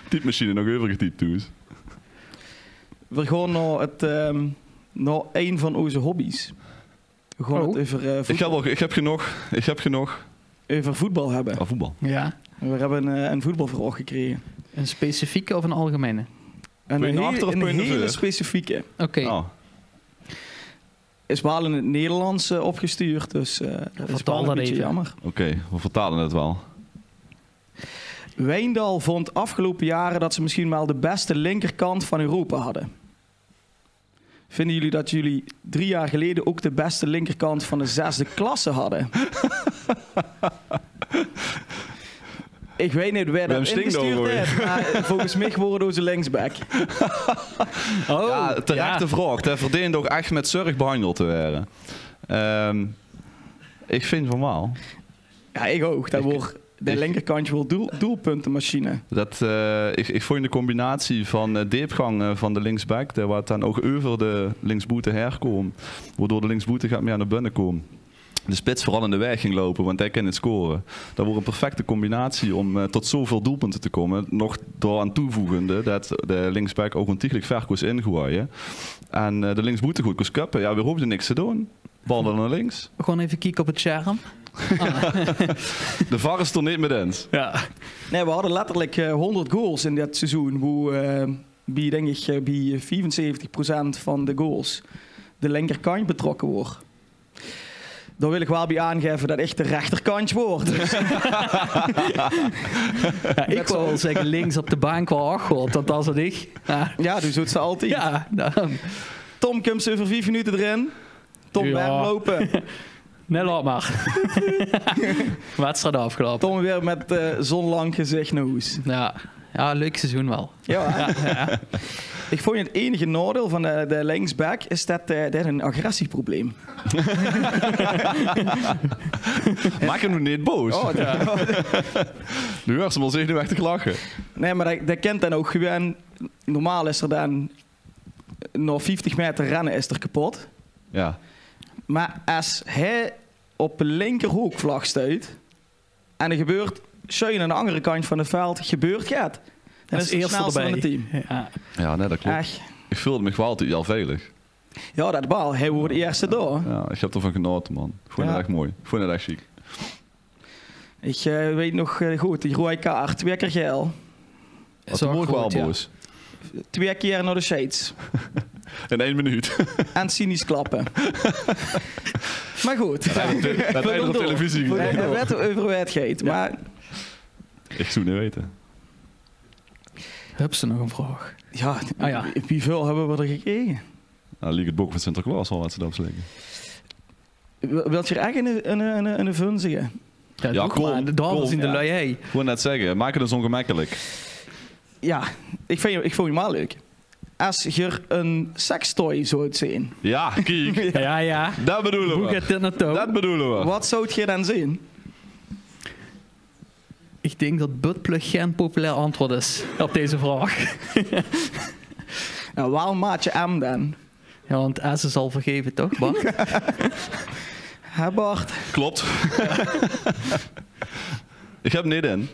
[SPEAKER 2] Typemachine nog overgetypt toen.
[SPEAKER 1] We gaan naar een van onze hobby's. We gaan het over voetbal.
[SPEAKER 2] Ik heb genoeg.
[SPEAKER 1] Over voetbal hebben.
[SPEAKER 2] Oh, voetbal.
[SPEAKER 3] Ja.
[SPEAKER 1] We hebben een voetbalverhaal gekregen.
[SPEAKER 3] Een specifieke of een algemene?
[SPEAKER 2] Wil je naar achter of
[SPEAKER 1] een
[SPEAKER 2] wil je naar
[SPEAKER 1] hele
[SPEAKER 2] voor?
[SPEAKER 1] specifieke.
[SPEAKER 3] Oké.
[SPEAKER 2] Oh.
[SPEAKER 1] Is wel in het Nederlands opgestuurd, dus dat is
[SPEAKER 3] Vertaal
[SPEAKER 1] wel een
[SPEAKER 3] dat
[SPEAKER 1] beetje
[SPEAKER 3] even.
[SPEAKER 1] jammer.
[SPEAKER 2] Oké, we vertalen het wel.
[SPEAKER 1] Wijndal vond afgelopen jaren dat ze misschien wel de beste linkerkant van Europa hadden. Vinden jullie dat jullie 3 jaar geleden ook de beste linkerkant van de 6e klasse hadden? Ik weet niet waar dat ingestuurd heeft, maar volgens mij worden onze linksback.
[SPEAKER 3] Oh,
[SPEAKER 2] Ja, terechte vraag. Hij verdient ook echt met zorg behandeld te worden. Ik vind van wel.
[SPEAKER 1] Ja, ik ook. Dat wordt de linkerkantje wel doelpuntenmachine.
[SPEAKER 2] Ik vond de combinatie van diepgang van de linksback, daar wat dan ook over de linksboete herkomt, waardoor de linksboete gaat meer naar binnen komen. De spits vooral in de weg ging lopen, want hij kan het scoren. Dat wordt een perfecte combinatie om tot zoveel doelpunten te komen. Nog door aan toevoegende dat de linksback ook ontiegelijk ver koos ingooien. En de linksboete goed koos kappen. Ja, we hoefden niks te doen. Bal dan naar links.
[SPEAKER 3] Gewoon even kijken op het scherm.
[SPEAKER 2] De VAR is er niet met eens.
[SPEAKER 3] Ja.
[SPEAKER 1] Nee, we hadden letterlijk 100 goals in dit seizoen. Hoe bij, denk ik, bij 75% van de goals de linkerkant betrokken wordt. Daar wil ik wel bij aangeven dat echt de rechterkantje wordt. Dus.
[SPEAKER 3] Ja, ik wil wel zeggen links op de bank wel achterhoort, dat was het ik.
[SPEAKER 1] Ja, dus doet ze altijd.
[SPEAKER 3] Ja, dan.
[SPEAKER 1] Tom komt over 5 minuten erin. Tom
[SPEAKER 3] Ja.
[SPEAKER 1] bij hem lopen.
[SPEAKER 3] Nee, laat maar. Wedstrijd afgelopen.
[SPEAKER 1] Tom weer met zonlang gezicht naar huis.
[SPEAKER 3] Ja, leuk seizoen wel.
[SPEAKER 1] Ja.
[SPEAKER 3] Ja.
[SPEAKER 1] Ik vond het enige nadeel van de linksback is dat een agressieprobleem.
[SPEAKER 2] Maak hem nu niet boos.
[SPEAKER 1] Oh,
[SPEAKER 2] Nu was hem al zenuwachtig lachen.
[SPEAKER 1] nee, maar dat kent dan ook gewoon. Normaal is er dan na 50 meter rennen is er kapot.
[SPEAKER 2] Ja.
[SPEAKER 1] Maar als hij op de linkerhoekvlag stuit en er gebeurt schuin aan de andere kant van het veld gebeurt gaat, dan is het het snelste van het team.
[SPEAKER 2] Ja, nee, dat klopt.
[SPEAKER 1] Echt.
[SPEAKER 2] Ik voelde me wel altijd al veilig.
[SPEAKER 1] Ja, dat bal. Hij wordt de eerste door.
[SPEAKER 2] Ja, ik heb ervan genoten, man. Ik vond het echt mooi. Ik vond het echt chic.
[SPEAKER 1] Ik weet nog goed, die rode kaart, 2 keer geel.
[SPEAKER 2] Dat is ook wel boos.
[SPEAKER 1] 2 keer naar de shades.
[SPEAKER 2] In 1 minuut.
[SPEAKER 1] En cynisch klappen. Maar goed.
[SPEAKER 2] Dat heb je op televisie gezien.
[SPEAKER 1] Hij werd over wedgeet, maar
[SPEAKER 2] Ik zou niet weten.
[SPEAKER 3] Heb ze nog een vraag?
[SPEAKER 1] ja,
[SPEAKER 3] ja.
[SPEAKER 1] Hoeveel hebben we er gekregen?
[SPEAKER 2] Nou, liep het boek van Sinterklaas al wat ze dat slikken.
[SPEAKER 1] Wilt je er echt een fun zeggen?
[SPEAKER 2] Ja,
[SPEAKER 3] cool. De dames in de lui, hey.
[SPEAKER 2] Ik wou net zeggen, maak het eens ongemakkelijk.
[SPEAKER 1] Ja, ik vond je maar leuk. Als je er een sextoy zou zien,
[SPEAKER 2] Ja, kijk.
[SPEAKER 3] Ja.
[SPEAKER 2] Dat bedoelen
[SPEAKER 3] Hoe
[SPEAKER 2] we.
[SPEAKER 3] gaat dit naartoe?
[SPEAKER 2] Dat bedoelen we.
[SPEAKER 1] wat zou je dan zien?
[SPEAKER 3] Ik denk dat buttplug geen populair antwoord is op deze vraag.
[SPEAKER 1] Nou, wel maatje M dan.
[SPEAKER 3] Ja, want S is al vergeven, toch, Bart?
[SPEAKER 1] Hè Bart?
[SPEAKER 2] Klopt. Ik heb niet in.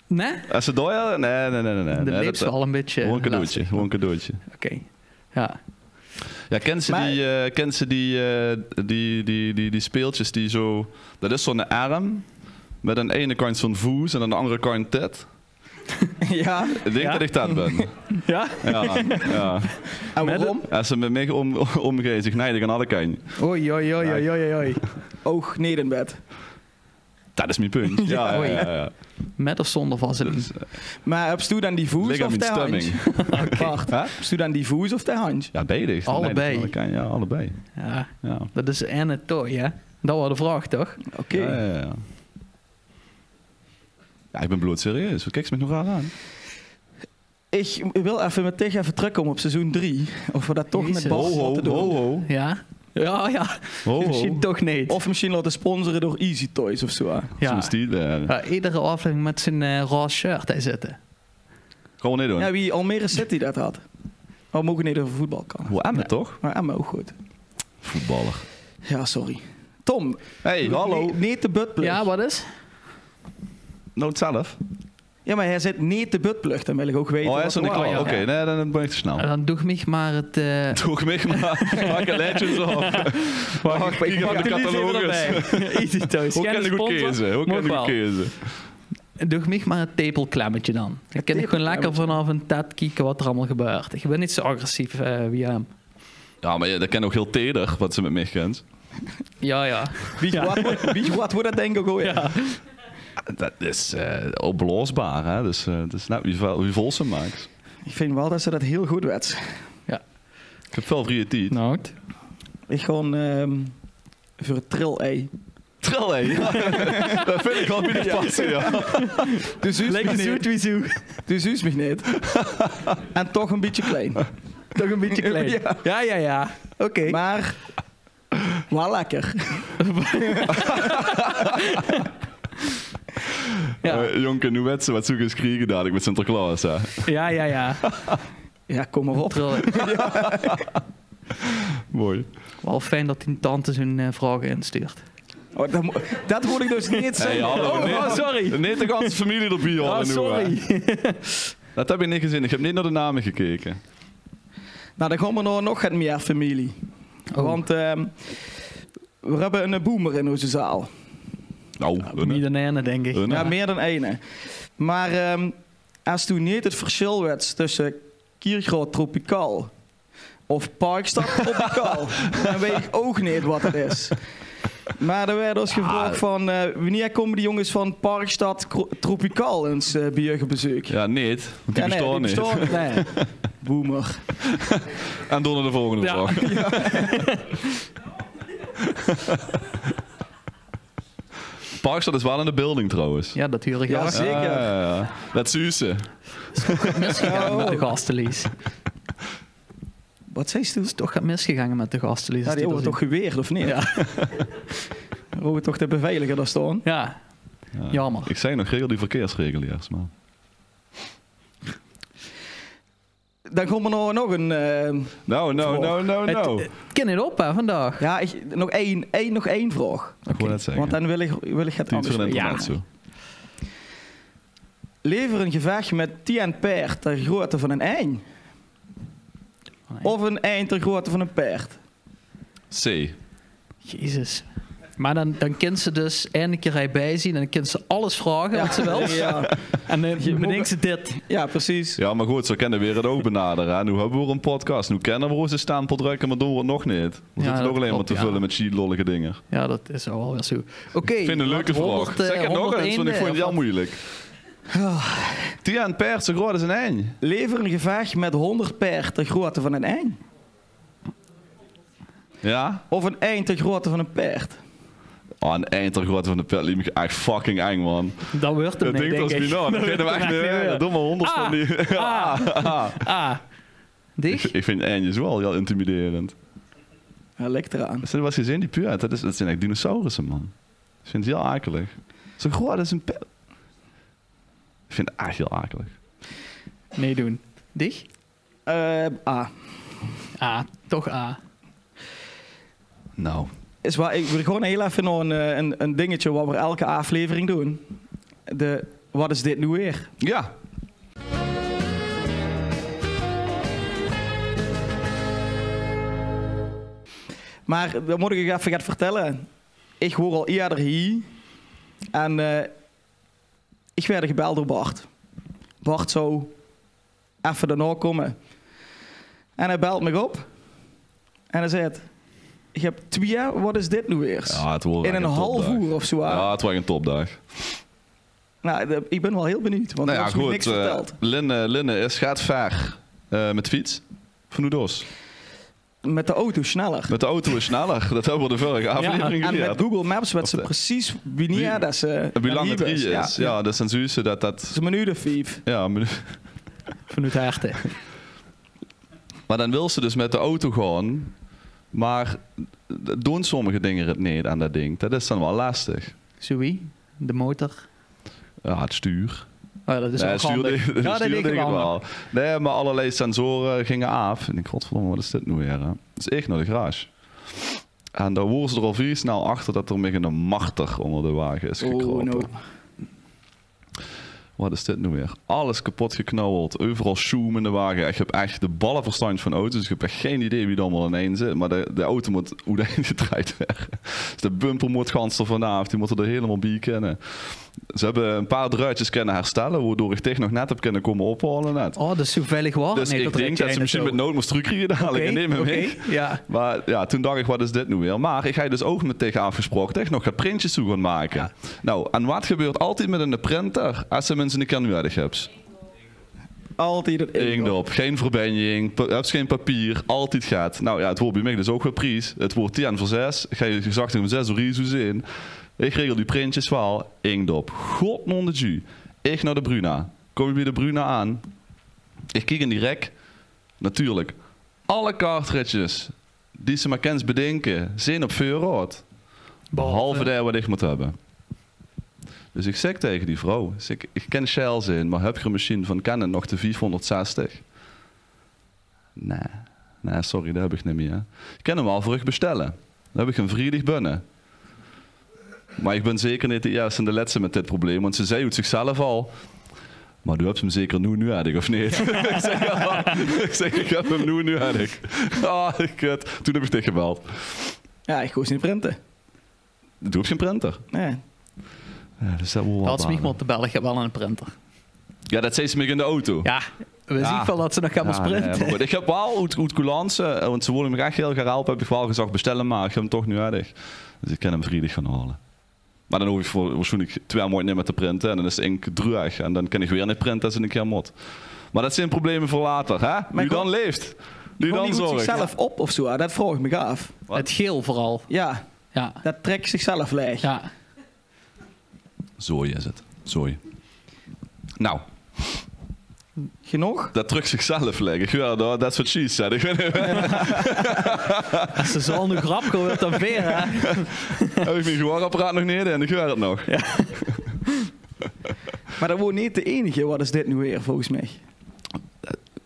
[SPEAKER 3] Nee?
[SPEAKER 2] Als ze door, nee.
[SPEAKER 3] De
[SPEAKER 2] nee,
[SPEAKER 3] lips wel een beetje.
[SPEAKER 2] Gewoon een cadeautje.
[SPEAKER 3] lastig.
[SPEAKER 2] Gewoon een cadeautje.
[SPEAKER 3] Oké. Ja.
[SPEAKER 2] Ja, ken ze die speeltjes die zo... Dat is zo'n arm met aan de ene kant zo'n voet en aan de andere kant tet.
[SPEAKER 1] Ja.
[SPEAKER 2] Ik denk
[SPEAKER 3] Ja?
[SPEAKER 2] dat ik dat ben.
[SPEAKER 3] Ja?
[SPEAKER 2] Ja.
[SPEAKER 1] En waarom?
[SPEAKER 2] Als ze met mij omgaan, zich neidig aan alle kanten.
[SPEAKER 3] Oei.
[SPEAKER 1] Oog nedenbed.
[SPEAKER 2] Dat is mijn punt. Ja.
[SPEAKER 3] Met of zonder vaseline?
[SPEAKER 2] Dus,
[SPEAKER 1] Maar heb je dan die voes
[SPEAKER 2] lichaam
[SPEAKER 1] of
[SPEAKER 2] in
[SPEAKER 1] de hand?
[SPEAKER 2] stemming.
[SPEAKER 1] Bart,
[SPEAKER 2] Hè?
[SPEAKER 1] heb je dan die voes of de hand?
[SPEAKER 2] Ja, beide.
[SPEAKER 3] Allebei.
[SPEAKER 2] Ja, allebei.
[SPEAKER 3] Ja. Dat is en het toy, hè? Dat was de vraag, toch?
[SPEAKER 1] Oké.
[SPEAKER 2] Ja. Ja, ik ben bloedserieus. Wat kijk ze me nog aan?
[SPEAKER 1] Ik wil even met tegen even terugkomen op seizoen 3. Of we dat toch
[SPEAKER 3] Jezus.
[SPEAKER 1] met Bas moeten doen.
[SPEAKER 2] Ho.
[SPEAKER 3] Ja? Ja.
[SPEAKER 2] Oh.
[SPEAKER 3] Misschien toch niet.
[SPEAKER 1] Of misschien laten sponsoren door Easy Toys of zo.
[SPEAKER 3] ja.
[SPEAKER 2] Zoals die.
[SPEAKER 3] Ja, iedere aflevering met zijn roze shirt hij zitten.
[SPEAKER 2] Gewoon niet doen.
[SPEAKER 1] Ja, wie Almere City dat had. Oh, mogen niet over voetbal kan.
[SPEAKER 2] Hoe Emmen toch?
[SPEAKER 1] Maar Emma ook goed.
[SPEAKER 2] Voetballer.
[SPEAKER 1] Ja, sorry. Tom.
[SPEAKER 2] Hey, hallo.
[SPEAKER 1] Nee te buttplug.
[SPEAKER 3] Ja, wat is?
[SPEAKER 2] Nood zelf.
[SPEAKER 1] Ja, maar hij zit niet te buttplug. Dan wil ik ook weten.
[SPEAKER 2] Oh, hij
[SPEAKER 1] wat
[SPEAKER 2] is er niet
[SPEAKER 1] er
[SPEAKER 2] klaar.
[SPEAKER 1] was.
[SPEAKER 2] Oké, nee, dan ben ik te snel.
[SPEAKER 3] Dan doe ik maar het...
[SPEAKER 2] Doe ik mee, maar maak een lijntje zo op. Wacht, ik kijk even de catalogus.
[SPEAKER 3] Easy Toys.
[SPEAKER 2] Hoe kan ik goed kiezen? Hoe kan ik goed kiezen?
[SPEAKER 3] Doe ik maar het tepelklemmetje dan. Dan kan ik gewoon lekker vanaf een tet kijken wat er allemaal gebeurt. Ik ben niet zo agressief wie hem.
[SPEAKER 2] Ja, maar dat ken ook heel teder, wat ze met mij kent.
[SPEAKER 3] Ja.
[SPEAKER 1] Weet je wat wordt dat denk ik ook?
[SPEAKER 3] Ja.
[SPEAKER 2] Dat is oplosbaar, hè. Dus het is net wie vol ze maakt.
[SPEAKER 1] Ik vind wel dat ze dat heel goed werd.
[SPEAKER 2] Ik heb veel vrije tijd.
[SPEAKER 3] Nou,
[SPEAKER 1] Ik gewoon voor het trill-ei.
[SPEAKER 2] Trill, hè? Ja. Dat vind ik wel binnen passen, ja.
[SPEAKER 1] Dus
[SPEAKER 3] lekker zoet wie zoet.
[SPEAKER 1] Dus is mich niet. En toch een beetje klein.
[SPEAKER 3] Toch een beetje klein. Ja. Oké.
[SPEAKER 1] Maar wel lekker.
[SPEAKER 3] Ja.
[SPEAKER 2] Jonker, nu werd ze wat zoeken kriegen dadelijk met Sinterklaas, hè.
[SPEAKER 3] Ja.
[SPEAKER 1] Ja, kom maar op.
[SPEAKER 2] Mooi.
[SPEAKER 3] Wel fijn dat die tante zijn vragen instuurt.
[SPEAKER 1] Oh, dat moet ik dus niet zeggen.
[SPEAKER 2] Hey, hallo. Nee,
[SPEAKER 3] sorry.
[SPEAKER 2] Niet de ganse familie erbij hadden nu,
[SPEAKER 3] sorry.
[SPEAKER 2] hè. Dat heb ik niet gezien. Ik heb niet naar de namen gekeken.
[SPEAKER 1] Nou, dan gaan we nog het meer familie.
[SPEAKER 3] Oh.
[SPEAKER 1] Want we hebben een boomer in onze zaal.
[SPEAKER 2] Nou,
[SPEAKER 3] Niet een ene, denk ik.
[SPEAKER 1] Ja, meer dan ene. Maar als toen niet het verschil werd tussen Kiergroot Tropicaal of Parkstad Tropicaal, dan weet ik ook niet wat het is. Maar er werd ons gevraagd van, wanneer komen die jongens van Parkstad Tropicaal eens bij je bezoek?
[SPEAKER 2] Ja, niet. Want die bestaan niet.
[SPEAKER 1] bestaan niet. Nee. Boomer.
[SPEAKER 2] En door naar de volgende
[SPEAKER 3] Ja.
[SPEAKER 2] vraag. Parkstad is wel in de building trouwens.
[SPEAKER 3] Ja, dat huur ik
[SPEAKER 1] Ja,
[SPEAKER 3] ook.
[SPEAKER 1] zeker.
[SPEAKER 2] Ja. Dat Suze.
[SPEAKER 3] Misgegaan met de gastenlease.
[SPEAKER 1] Wat zei je toen?
[SPEAKER 3] Is toch misgegaan met de gastenlease.
[SPEAKER 1] Ja, die wordt toch geweerd, of niet?
[SPEAKER 3] Ja.
[SPEAKER 1] Horen toch de beveiliger daar staan?
[SPEAKER 3] Ja. Jammer.
[SPEAKER 2] Ik zei nog regel die verkeersregeliers, maar...
[SPEAKER 1] Dan gaan we nog een...
[SPEAKER 2] Nou.
[SPEAKER 3] Het kan niet op, hè, vandaag.
[SPEAKER 1] ja, nog één vraag.
[SPEAKER 2] Ik wou net zeggen.
[SPEAKER 1] Want dan wil ik het
[SPEAKER 2] Tijd voor een
[SPEAKER 1] anders
[SPEAKER 2] internet zo.
[SPEAKER 1] Lever een gevecht met 10 paard ter grootte van een ei. Of een ei ter grootte van een paard.
[SPEAKER 2] C.
[SPEAKER 3] Jezus. Maar dan kan ze dus één keer erbij zien en dan kan ze alles vragen wat ze wil.
[SPEAKER 1] Ja,
[SPEAKER 3] En dan bedenkt ze dit.
[SPEAKER 1] ja, precies.
[SPEAKER 2] Ja, maar goed, zo kennen we weer het ook benaderen. Hè. Nu hebben we een podcast. Nu kennen we hoe ze stempel drukken, maar doen we het nog niet. We zitten
[SPEAKER 3] dat
[SPEAKER 2] nog alleen maar
[SPEAKER 3] klopt,
[SPEAKER 2] te
[SPEAKER 3] ja.
[SPEAKER 2] vullen met shit-lollige dingen.
[SPEAKER 3] Ja, dat is wel weer zo. Oké.
[SPEAKER 2] Ik vind het een leuke vraag. Zeg het nog eens, want ik vond het heel moeilijk. 10 paard zo groot als een ei.
[SPEAKER 1] Lever een gevecht met 100 paard ter grootte van een ei.
[SPEAKER 2] Ja?
[SPEAKER 1] Of een ei ter grootte van een paard.
[SPEAKER 2] Oh, een ei ter grootte van de paard liep me echt fucking eng, man.
[SPEAKER 3] Dat wordt hem
[SPEAKER 2] Dat
[SPEAKER 3] niet,
[SPEAKER 2] ding
[SPEAKER 3] denk
[SPEAKER 2] was
[SPEAKER 3] ik.
[SPEAKER 2] bizar. Dat vind ik echt niet. Doe maar 100 van die.
[SPEAKER 3] Dich?
[SPEAKER 2] Ik vind eindjes wel heel intimiderend.
[SPEAKER 1] Ja, ligt eraan.
[SPEAKER 2] Heb je was gezien, die puur? Dat zijn echt dinosaurussen, man. Ik vind het heel akelig. Zo groot als een paard. Ik vind het echt heel akelig.
[SPEAKER 3] Nee doen. Dich?
[SPEAKER 1] A.
[SPEAKER 3] A. Toch A.
[SPEAKER 2] Nou.
[SPEAKER 1] Is waar, ik wil gewoon heel even nog een dingetje wat we elke aflevering doen. Wat is dit nu weer?
[SPEAKER 2] Ja.
[SPEAKER 1] Maar dan moet ik je even gaan vertellen. Ik hoor al eerder hier. En ik werd gebeld door Bart. Bart zou even daarna komen. En hij belt me op. En hij zegt... Ik heb 2 jaar, wat is dit nu weer?
[SPEAKER 2] Ja, het wordt
[SPEAKER 1] In een half uur of zo.
[SPEAKER 2] Ja, het was een topdag.
[SPEAKER 1] Nou, ik ben wel heel benieuwd. Want
[SPEAKER 2] Nou
[SPEAKER 1] er
[SPEAKER 2] ja,
[SPEAKER 1] is me
[SPEAKER 2] goed.
[SPEAKER 1] niks verteld.
[SPEAKER 2] Linne gaat ver met fiets. Van Oedos.
[SPEAKER 1] Met de auto sneller.
[SPEAKER 2] Met de auto is sneller. Dat hebben we de vorige aflevering
[SPEAKER 1] En met
[SPEAKER 2] geleerd.
[SPEAKER 1] Google Maps werd
[SPEAKER 2] Of
[SPEAKER 1] ze
[SPEAKER 2] de-
[SPEAKER 1] precies wanneer dat ze...
[SPEAKER 2] Wie lang het
[SPEAKER 1] hier
[SPEAKER 2] hier is. Ja, dat zijn zussen dat...
[SPEAKER 1] Het is een minuut of 5.
[SPEAKER 2] Ja,
[SPEAKER 3] Vanuit Herten.
[SPEAKER 2] maar dan wil ze dus met de auto gaan Maar doen sommige dingen het niet aan dat ding. Dat is dan wel lastig.
[SPEAKER 3] Zo wie? De motor?
[SPEAKER 2] Ja, het stuur.
[SPEAKER 3] Oh, ja, dat is ook
[SPEAKER 2] het stuur,
[SPEAKER 3] handig.
[SPEAKER 2] het
[SPEAKER 3] Ja, dat
[SPEAKER 2] stuur
[SPEAKER 3] denk ik
[SPEAKER 2] denk ik
[SPEAKER 3] wel.
[SPEAKER 2] wel. Nee, maar allerlei sensoren gingen af. En ik godverdomme, wat is dit nu weer? Hè? Dat is echt naar de garage. En daar worden ze er al vrij snel achter dat er een marter onder de wagen is gekropen.
[SPEAKER 1] no.
[SPEAKER 2] Wat is dit nu weer? Alles kapot geknauweld. Overal schoem in de wagen. Ik heb echt de ballenverstand van auto's. Dus ik heb echt geen idee wie er allemaal in één zit. Maar de auto moet hoe de gedraaid werden. Dus de bumper moet gans er vanaf. Die moeten er helemaal bij kennen. Ze hebben een paar druitjes kunnen herstellen. Waardoor ik tegen nog net heb kunnen komen ophalen net.
[SPEAKER 3] Oh, dat is zo veilig waar.
[SPEAKER 2] Dus ik denk dat ze misschien met nood moest terugkrijgen dadelijk. En neem hem mee.
[SPEAKER 3] Ja.
[SPEAKER 2] Maar ja, toen dacht ik, wat is dit nu weer? Maar ik ga je dus ook met tegen afgesproken dat ik nog gaat printjes toe gaan maken.
[SPEAKER 3] Ja.
[SPEAKER 2] Nou, en wat gebeurt altijd met een printer als je mensen niet nodig hebt?
[SPEAKER 1] Altijd het
[SPEAKER 2] Inkt op, geen verbinding, hebt geen papier, altijd gaat. Nou ja, het wordt bij mij dus ook wel prijs. Het wordt 10 voor 6. Ga je gezegd om 6 uur iets in. Ik regel die printjes wel. Inkt op. God non de ju. Ik naar de Bruna. Kom je bij de Bruna aan. Ik kijk in die rek. Natuurlijk. Alle cartridges die ze maar kent bedenken zijn op voorraad. Behalve daar wat ik moet hebben. Dus ik zeg tegen die vrouw, ik ken Shell zijn, maar heb je een machine van Canon nog de 460? Nee, sorry, dat heb ik niet meer. Ik kan hem al voor je bestellen. Dan heb ik hem vrijdag binnen. Maar ik ben zeker niet de eerste en de laatste met dit probleem, want ze zei het zichzelf al. Maar du hebt hem zeker nu nodig, of niet? ik zeg, ik heb hem nu nodig. Kut. Toen heb ik tegen gebeld.
[SPEAKER 1] Ja, ik koos niet printen.
[SPEAKER 2] Du hebt geen printer.
[SPEAKER 1] Nee.
[SPEAKER 2] Ja, dus dat moet wel
[SPEAKER 3] Dat is
[SPEAKER 2] balen.
[SPEAKER 3] niet te bellen. Ik heb wel een printer.
[SPEAKER 2] Ja, dat zei ze me in de auto.
[SPEAKER 3] Ja, we zien wel dat ze nog gaan printen.
[SPEAKER 2] Nee, maar goed, ik heb wel uit coulance, want ze wilden me echt heel graag helpen, heb ik wel gezegd bestellen, maar ik heb hem toch nu nodig. Dus ik kan hem vrijdag gaan halen. Maar dan hoef ik voor waarschijnlijk 2 maanden niet meer te printen en dan is het ink droog en dan kan ik weer niet printen als ik een keer moet. Maar dat zijn problemen voor later, hè? Nu dan leeft. Nu dan
[SPEAKER 1] Gewoon
[SPEAKER 2] zorgt.
[SPEAKER 1] zichzelf op of zo, dat vroeg ik me af.
[SPEAKER 2] Wat?
[SPEAKER 3] Het geel vooral.
[SPEAKER 1] Ja,
[SPEAKER 3] Ja.
[SPEAKER 1] dat trekt zichzelf leeg.
[SPEAKER 3] Ja.
[SPEAKER 2] Zooi is het. Zooi. Nou,
[SPEAKER 1] Genoeg?
[SPEAKER 2] dat terug zichzelf leggen. Ja, dat is wat she said. Ik weet niet.
[SPEAKER 3] Als ze zo nu grap wordt dan weer, hè?
[SPEAKER 2] Heb ik mijn gehoorapparaat nog niet en ik hoor het nog. Ja.
[SPEAKER 1] Maar dat wordt niet de enige. Wat is dit nu weer, volgens mij?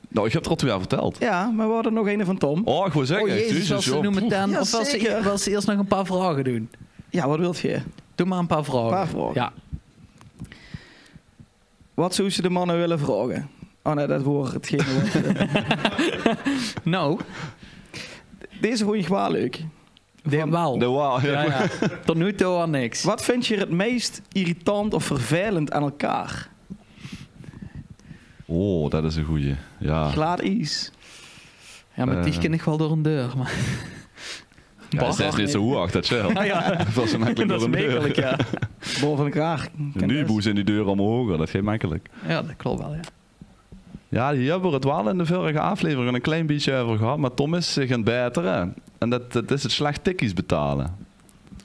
[SPEAKER 2] Nou, ik heb het er al 2 jaar verteld.
[SPEAKER 1] Ja, maar we hadden nog een van Tom.
[SPEAKER 2] Oh, ik wil zeggen.
[SPEAKER 3] Oh jezus, als ze nu meteen...
[SPEAKER 1] Ja,
[SPEAKER 3] Of
[SPEAKER 1] zeker.
[SPEAKER 3] wil ze eerst nog een paar vragen doen?
[SPEAKER 1] Ja, wat wilt je?
[SPEAKER 3] Doe maar een paar vragen.
[SPEAKER 1] Een paar vragen.
[SPEAKER 3] Ja.
[SPEAKER 1] Wat zou ze de mannen willen vragen? Oh nee, dat wordt hetgene wat...
[SPEAKER 3] Nou,
[SPEAKER 1] Deze vond je wel leuk.
[SPEAKER 3] dit wel.
[SPEAKER 2] De wow.
[SPEAKER 3] Ja, ja. Tot nu toe al niks.
[SPEAKER 1] Wat vind je het meest irritant of vervelend aan elkaar?
[SPEAKER 2] Oh, dat is een goeie. Ja.
[SPEAKER 1] Glad ijs.
[SPEAKER 3] Ja, met die ken ik wel door een deur, maar...
[SPEAKER 2] Dat is niet zo hoog, dat chill.
[SPEAKER 3] Ah, ja.
[SPEAKER 2] Dat was makkelijk
[SPEAKER 3] Dat is
[SPEAKER 2] door een deur.
[SPEAKER 3] makkelijk, ja.
[SPEAKER 1] Boven elkaar.
[SPEAKER 2] Nu boezen die deur allemaal hoger, dat gaat makkelijk.
[SPEAKER 3] Ja, dat klopt wel, ja.
[SPEAKER 2] Ja, hier hebben we het wel in de vorige aflevering een klein beetje over gehad, maar Tom is zich aan het beteren. En dat is het slecht tikkies betalen.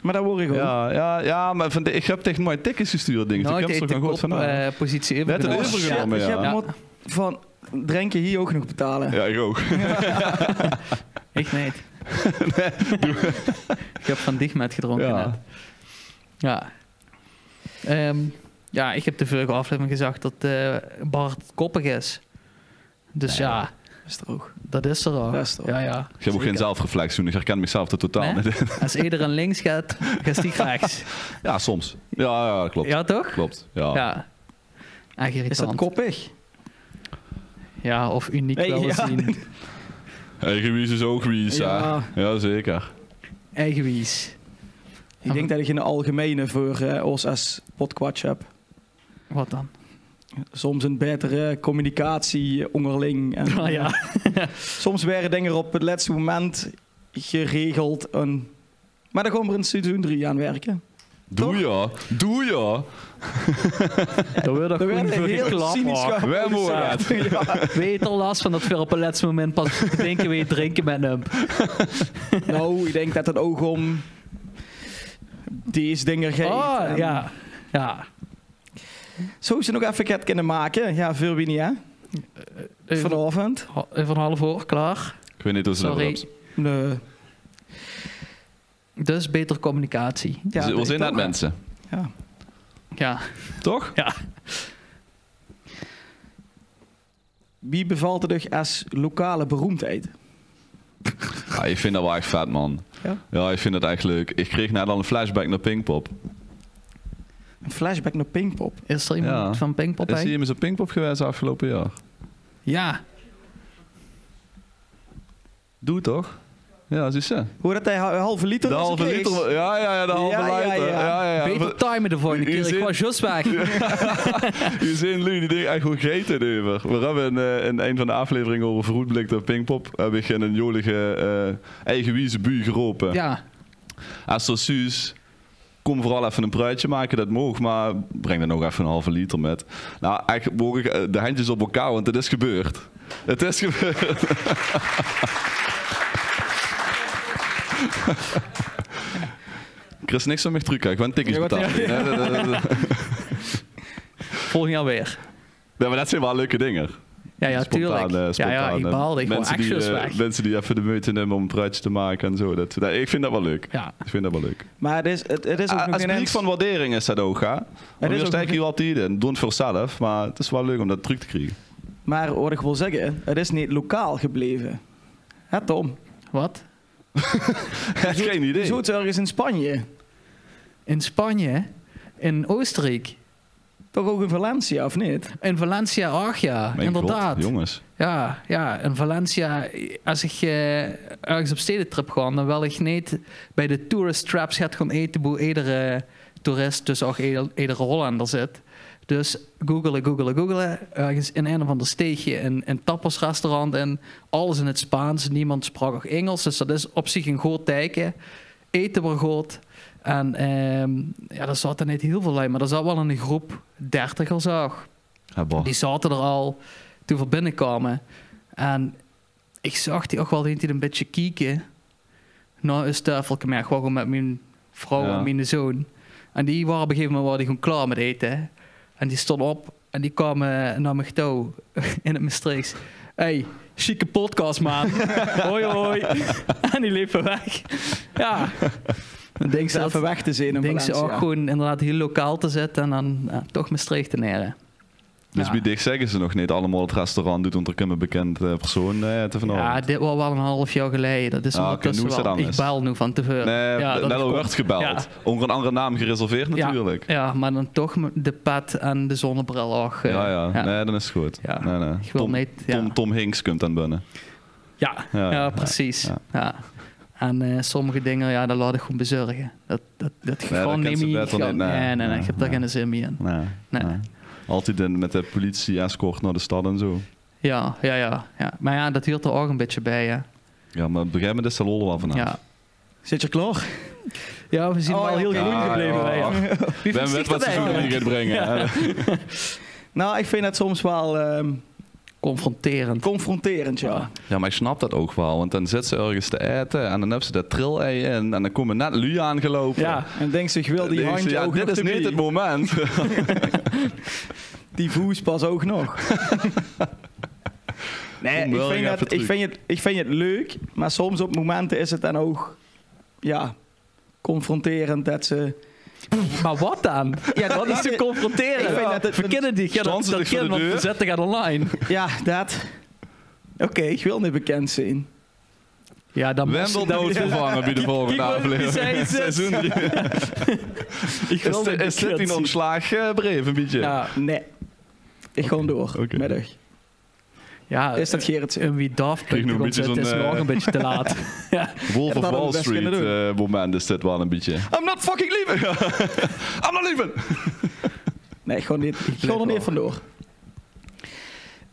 [SPEAKER 1] Maar dat word ik ook.
[SPEAKER 2] Ja, maar ik heb tegen nooit tikkies gestuurd, denk ik.
[SPEAKER 3] Nou,
[SPEAKER 2] Ik heb
[SPEAKER 3] ik
[SPEAKER 2] er gewoon goed van.
[SPEAKER 3] positie even.
[SPEAKER 2] Net een
[SPEAKER 3] genomen.
[SPEAKER 2] overgenomen,
[SPEAKER 1] Ik heb
[SPEAKER 2] ja.
[SPEAKER 1] moet van drinken hier ook nog betalen.
[SPEAKER 2] Ja, ik ook.
[SPEAKER 3] Ik niet. Ik heb van Dichtmet gedronken
[SPEAKER 2] Ja.
[SPEAKER 3] net. Ja. Ja, ik heb de vorige aflevering gezegd dat Bart koppig is. Dus ja,
[SPEAKER 1] Dat is er ook.
[SPEAKER 3] dat is er al.
[SPEAKER 1] Dat is er ook.
[SPEAKER 3] Ja, ja.
[SPEAKER 2] Ik heb ook geen zelfreflectie doen, ik herken mezelf er totaal
[SPEAKER 3] Nee?
[SPEAKER 2] niet.
[SPEAKER 3] Als iedereen links gaat, gaat die rechts.
[SPEAKER 2] Ja, soms. Ja, dat klopt.
[SPEAKER 3] Ja, toch?
[SPEAKER 2] Klopt, ja.
[SPEAKER 3] Ja. Echt
[SPEAKER 1] Is dat
[SPEAKER 3] irritant.
[SPEAKER 1] koppig?
[SPEAKER 3] Ja, of uniek
[SPEAKER 1] Nee,
[SPEAKER 3] willen
[SPEAKER 1] ja.
[SPEAKER 3] zien.
[SPEAKER 2] Eigenwies is ook wies,
[SPEAKER 1] Ja.
[SPEAKER 2] hè. Ja, zeker.
[SPEAKER 3] Eigenwies.
[SPEAKER 1] Ik denk dat ik in de algemene voor ons als podquatch heb.
[SPEAKER 3] Wat dan?
[SPEAKER 1] Soms een betere communicatie onderling. En,
[SPEAKER 3] Oh, ja.
[SPEAKER 1] Soms werden dingen op het laatste moment geregeld. Maar daar gaan we in seizoen 3 aan werken.
[SPEAKER 2] Doe ja.
[SPEAKER 3] Daar wordt er
[SPEAKER 1] Daar
[SPEAKER 3] gewoon
[SPEAKER 1] werd
[SPEAKER 3] voor
[SPEAKER 1] heel
[SPEAKER 3] geklapt.
[SPEAKER 1] cynisch
[SPEAKER 3] hoor.
[SPEAKER 1] gehouden.
[SPEAKER 2] Wij moeten het.
[SPEAKER 1] Ja.
[SPEAKER 3] Weet er last van dat we op het laatste moment pas denken we drinken met hem.
[SPEAKER 1] Nou, ik denk dat het ook om deze dingen gaat.
[SPEAKER 3] Oh,
[SPEAKER 1] En
[SPEAKER 3] ja. Ja.
[SPEAKER 1] Zou ze nog even het kunnen maken? Ja, veel wie niet, hè?
[SPEAKER 3] Even
[SPEAKER 1] Vanavond.
[SPEAKER 3] een half uur, klaar.
[SPEAKER 2] Ik weet niet hoe ze dat
[SPEAKER 3] Sorry.
[SPEAKER 2] hebben.
[SPEAKER 1] Nee.
[SPEAKER 3] Dus beter communicatie.
[SPEAKER 1] Ja,
[SPEAKER 2] We zijn net
[SPEAKER 1] toch?
[SPEAKER 2] mensen.
[SPEAKER 1] Ja.
[SPEAKER 3] Ja.
[SPEAKER 2] Toch?
[SPEAKER 3] Ja.
[SPEAKER 1] Wie bevalt er als lokale beroemdheid?
[SPEAKER 2] Ja, ik vind dat wel echt vet, man.
[SPEAKER 1] Ja?
[SPEAKER 2] Ja, ik vind het echt leuk. Ik kreeg net al een flashback naar Pinkpop.
[SPEAKER 1] Een flashback naar Pinkpop.
[SPEAKER 3] Is er iemand
[SPEAKER 2] Ja.
[SPEAKER 3] van Pinkpop
[SPEAKER 2] Is hij
[SPEAKER 3] bij?
[SPEAKER 2] in zijn Pinkpop geweest afgelopen jaar?
[SPEAKER 3] Ja.
[SPEAKER 2] Doe toch? Ja, zie je.
[SPEAKER 1] Hoe dat hij een halve liter
[SPEAKER 2] De halve
[SPEAKER 1] kreeg?
[SPEAKER 2] liter. Ja, de halve
[SPEAKER 1] Ja, ja,
[SPEAKER 2] liter.
[SPEAKER 1] ja.
[SPEAKER 3] Beter timen de volgende
[SPEAKER 2] Je
[SPEAKER 3] keer. Ik
[SPEAKER 2] zit-
[SPEAKER 3] was just weg.
[SPEAKER 2] Je ziet Lu, die ding echt goed gegeten over. We hebben in een van de afleveringen over Vroetblik door Pinkpop heb ik in een jolige eigenwijze bu geroepen.
[SPEAKER 3] Ja.
[SPEAKER 2] Als zo Suus, kom vooral even een pruitje maken, dat mag, maar breng dan nog even een halve liter met. Nou, echt mogen de handjes op elkaar, want het is gebeurd. Het is gebeurd. Chris, niks van mij terugkijken, ik ben tikkies
[SPEAKER 1] Ja, wat-
[SPEAKER 2] betalen.
[SPEAKER 3] Volgend jaar weer.
[SPEAKER 2] Ja, maar dat zijn wel leuke dingen.
[SPEAKER 3] Ja, tuurlijk. Ja, ik
[SPEAKER 2] Spontane.
[SPEAKER 3] behaalde. Ik gewoon
[SPEAKER 2] Mensen
[SPEAKER 3] echt
[SPEAKER 2] die,
[SPEAKER 3] just weg.
[SPEAKER 2] mensen die even de moeite nemen om een pruitje te maken en zo. Ik vind dat wel leuk.
[SPEAKER 3] Ja.
[SPEAKER 2] Ik vind dat wel leuk.
[SPEAKER 1] Maar het is ook nog
[SPEAKER 2] Als blijk
[SPEAKER 1] ineens...
[SPEAKER 2] van waardering is dat ook, hè?
[SPEAKER 1] is
[SPEAKER 2] Want
[SPEAKER 1] ook
[SPEAKER 2] je steek
[SPEAKER 1] nog-
[SPEAKER 2] je altijd in. Doe het voor zelf, maar het is wel leuk om dat terug te krijgen.
[SPEAKER 1] Maar wat ik wil zeggen, het is niet lokaal gebleven. Hè, Tom?
[SPEAKER 3] Wat?
[SPEAKER 2] Geen idee.
[SPEAKER 1] Zo het ergens in Spanje.
[SPEAKER 3] In Spanje? In Oostenrijk?
[SPEAKER 1] Toch ook in Valencia, of niet?
[SPEAKER 3] In Valencia, ach ja,
[SPEAKER 2] Mijn
[SPEAKER 3] inderdaad.
[SPEAKER 2] God, jongens.
[SPEAKER 3] Ja, in Valencia, als ik ergens op stedentrip ga, dan wil ik niet bij de tourist traps gaat gaan eten hoe iedere toerist, dus ook iedere Hollander zit. Dus googelen, ergens in een of ander steegje, een tapasrestaurant en alles in het Spaans. Niemand sprak ook Engels, dus dat is op zich een goed teken. Eten we goed. En er zaten niet heel veel lui, maar er zat wel een groep 30 of zo.
[SPEAKER 2] Ja, boh.
[SPEAKER 3] Die zaten er al toen we binnenkwamen. En ik zag die ook wel die een beetje kieken. Nou, een stuifelke meer, gewoon met mijn vrouw
[SPEAKER 2] Ja.
[SPEAKER 3] en mijn zoon. En die waren op een gegeven moment gewoon klaar met eten. En die stonden op en die kwamen naar me toe in het Maastrichts. Hey, chique podcast, man. Hoi, hoi. En die liepen weg. Ja. Dan denk ze
[SPEAKER 1] Even weg te zien in
[SPEAKER 3] denk ze
[SPEAKER 1] Valencia.
[SPEAKER 3] ook gewoon inderdaad heel lokaal te zitten en dan toch Maastricht te neren.
[SPEAKER 2] Dus
[SPEAKER 3] Ja.
[SPEAKER 2] bij dicht zeggen ze nog niet allemaal het restaurant doet onder een bekend persoon te
[SPEAKER 3] Ja,
[SPEAKER 2] vanavond.
[SPEAKER 3] dit was wel een half jaar geleden. Dat is
[SPEAKER 2] Ah, oké,
[SPEAKER 3] ondertussen
[SPEAKER 2] nu is het
[SPEAKER 3] wel.
[SPEAKER 2] anders.
[SPEAKER 3] Ik bel nu van tevoren.
[SPEAKER 2] Nee,
[SPEAKER 3] Ja, dat
[SPEAKER 2] net al
[SPEAKER 3] komt.
[SPEAKER 2] werd gebeld.
[SPEAKER 3] Ja.
[SPEAKER 2] Onder een andere naam gereserveerd natuurlijk.
[SPEAKER 3] Ja, maar dan toch de pet en de zonnebril ook.
[SPEAKER 2] Ja. Nee, dan is het goed.
[SPEAKER 3] Ja.
[SPEAKER 2] Nee.
[SPEAKER 3] Ik wil niet... Ja,
[SPEAKER 2] Tom Hinks komt dan binnen.
[SPEAKER 3] ja,
[SPEAKER 2] Ja.
[SPEAKER 3] precies.
[SPEAKER 2] Ja.
[SPEAKER 3] Ja. En sommige dingen, ja, dat laat ik gewoon bezorgen. Dat gewoon
[SPEAKER 2] dat
[SPEAKER 3] neem
[SPEAKER 2] kan ze
[SPEAKER 3] je
[SPEAKER 2] beter niet.
[SPEAKER 3] Nee, ik heb daar
[SPEAKER 2] Nee.
[SPEAKER 3] geen zin meer in.
[SPEAKER 2] Nee.
[SPEAKER 3] Nee.
[SPEAKER 2] Nee. Altijd met de politie-escort naar de stad en zo.
[SPEAKER 3] Ja. Maar ja, dat hield er ook een beetje bij, ja.
[SPEAKER 2] Ja, maar op een gegeven moment is de lol wel vanaf.
[SPEAKER 3] Ja,
[SPEAKER 1] Zit je klaar?
[SPEAKER 3] ja we zien
[SPEAKER 1] Oh,
[SPEAKER 3] wel heel
[SPEAKER 1] ja.
[SPEAKER 3] groen gebleven.
[SPEAKER 2] Ja.
[SPEAKER 3] bij, ja. Wie
[SPEAKER 2] Ben weet wat ze zo
[SPEAKER 3] eigenlijk?
[SPEAKER 2] gaat brengen.
[SPEAKER 1] Nou, ik vind het soms wel
[SPEAKER 3] Confronterend.
[SPEAKER 1] confronterend, ja.
[SPEAKER 2] Ja, maar ik snap dat ook wel. Want dan zit ze ergens te eten en dan hebben ze dat trill-ei in. En dan komen net lui aangelopen.
[SPEAKER 3] Ja.
[SPEAKER 1] En denk zich, wil die
[SPEAKER 2] Dan denk
[SPEAKER 1] handje
[SPEAKER 2] ze, ja,
[SPEAKER 1] ook
[SPEAKER 2] dit
[SPEAKER 1] nog
[SPEAKER 2] is niet
[SPEAKER 1] erbij?
[SPEAKER 2] het moment.
[SPEAKER 1] Die voes pas ook nog. Nee,
[SPEAKER 2] Onmiddellijk even
[SPEAKER 1] ik vind het leuk, maar soms op momenten is het dan ook, ja, confronterend dat ze...
[SPEAKER 3] Maar wat dan?
[SPEAKER 1] Ja,
[SPEAKER 3] Wat is te confronteren?
[SPEAKER 1] Ik vind dat het-
[SPEAKER 3] Verkennen die
[SPEAKER 2] Staan ze
[SPEAKER 3] dat
[SPEAKER 2] dicht voor de
[SPEAKER 3] kind, want
[SPEAKER 2] deur?
[SPEAKER 3] we zetten gaat online.
[SPEAKER 1] Ja, dat... Oké, ik wil niet bekend zijn.
[SPEAKER 3] Ja, dan
[SPEAKER 2] Wendel dood vervangen bij de volgende
[SPEAKER 3] Kijk,
[SPEAKER 2] aflevering.
[SPEAKER 3] wie zei het?
[SPEAKER 2] Seizoen 3. Is dit een ontslaagbrief een beetje?
[SPEAKER 3] Ja,
[SPEAKER 1] Nee. Ik gewoon door,
[SPEAKER 2] Oké.
[SPEAKER 1] met u.
[SPEAKER 3] ja,
[SPEAKER 1] Is dat Gerrit?
[SPEAKER 3] een wie Daft
[SPEAKER 2] Krijg nog een beetje
[SPEAKER 3] is
[SPEAKER 2] zo'n,
[SPEAKER 3] nog een beetje te laat. Ja.
[SPEAKER 2] Wolf
[SPEAKER 1] Ja,
[SPEAKER 2] of
[SPEAKER 1] dat hadden
[SPEAKER 2] Wall
[SPEAKER 1] we best
[SPEAKER 2] Street
[SPEAKER 1] kunnen
[SPEAKER 2] moment is dit wel een beetje. I'm not fucking leaving! I'm not leaving!
[SPEAKER 1] Nee, gewoon niet. Ik ga er niet vandoor.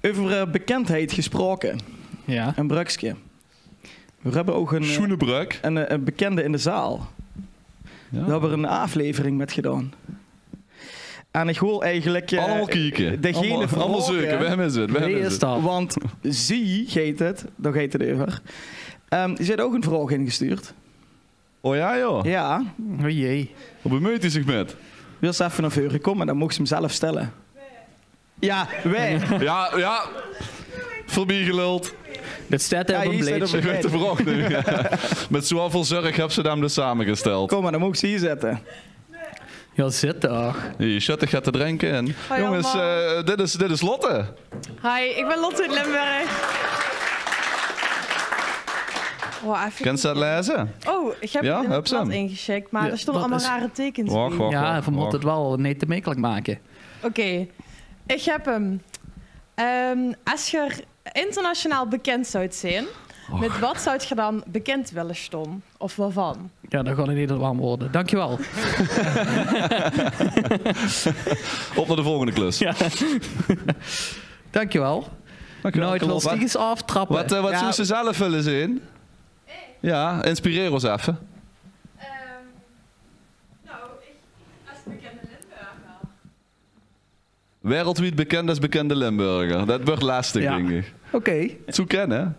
[SPEAKER 1] Over bekendheid gesproken.
[SPEAKER 3] Ja.
[SPEAKER 1] Een brugske. We hebben ook
[SPEAKER 2] Schoenenbrug.
[SPEAKER 1] een bekende in de zaal.
[SPEAKER 2] Ja.
[SPEAKER 1] Daar hebben we een aflevering met gedaan. En ik wil eigenlijk...
[SPEAKER 2] Allemaal kijken.
[SPEAKER 1] Degene
[SPEAKER 2] Allemaal
[SPEAKER 1] vragen,
[SPEAKER 2] zoeken. We hebben het. We
[SPEAKER 3] Wie
[SPEAKER 2] hebben
[SPEAKER 3] is
[SPEAKER 2] het.
[SPEAKER 3] dat?
[SPEAKER 1] Want zie, heet het. Daar heet het over. Die heeft ook een vraag ingestuurd.
[SPEAKER 2] Oh ja, joh.
[SPEAKER 1] Ja.
[SPEAKER 3] Oh jee.
[SPEAKER 2] Wat bemoeit hij zich met?
[SPEAKER 1] Wil ze even naar voren komen, dan mocht ze hem zelf stellen. Ja, wij.
[SPEAKER 2] Ja. Voorbij geluld.
[SPEAKER 3] Dat staat er
[SPEAKER 1] Ja,
[SPEAKER 3] op een
[SPEAKER 1] hier staat
[SPEAKER 3] bleedje.
[SPEAKER 1] op
[SPEAKER 2] Ik weet de verordening. Ja. Met zoveel zorg heb ze hem dus samengesteld.
[SPEAKER 1] Kom maar, dan moet ik ze hier zetten.
[SPEAKER 3] Ja, zit toch.
[SPEAKER 2] Hier, shut, gaat te drinken in.
[SPEAKER 5] Hoi,
[SPEAKER 2] Jongens, dit is Lotte.
[SPEAKER 5] Hi, ik ben Lotte uit Limburg. Oh, even
[SPEAKER 2] Kent ze dat lezen?
[SPEAKER 5] Oh, ik heb
[SPEAKER 2] Ja,
[SPEAKER 5] het in
[SPEAKER 2] heb
[SPEAKER 5] het
[SPEAKER 2] ze
[SPEAKER 5] blad
[SPEAKER 2] hem?
[SPEAKER 5] ingeschikt, maar
[SPEAKER 3] Ja,
[SPEAKER 5] er stonden
[SPEAKER 3] dat
[SPEAKER 5] allemaal
[SPEAKER 3] is-
[SPEAKER 5] rare tekens
[SPEAKER 2] Wacht,
[SPEAKER 5] bij.
[SPEAKER 2] wacht.
[SPEAKER 3] Ja, we moeten het wel niet te makkelijk maken.
[SPEAKER 5] Oké, ik heb hem. Als je internationaal bekend zou zijn, met wat zou je dan bekend willen staan? Of waarvan?
[SPEAKER 3] Ja, dan gaan we niet op antwoorden. Dankjewel.
[SPEAKER 2] Op naar de volgende klus.
[SPEAKER 3] Ja. Dankjewel.
[SPEAKER 2] Dankjewel.
[SPEAKER 3] Nooit wil stiekjes aftrappen.
[SPEAKER 2] Wat
[SPEAKER 1] Ja.
[SPEAKER 2] zou ze zelf willen zien? Ja, inspireer ons even.
[SPEAKER 5] Nou, als bekende Limburger.
[SPEAKER 2] Wereldwijd bekend als bekende Limburger. Dat wordt lastig,
[SPEAKER 3] Ja.
[SPEAKER 2] denk ik.
[SPEAKER 3] Oké.
[SPEAKER 2] Zo kennen.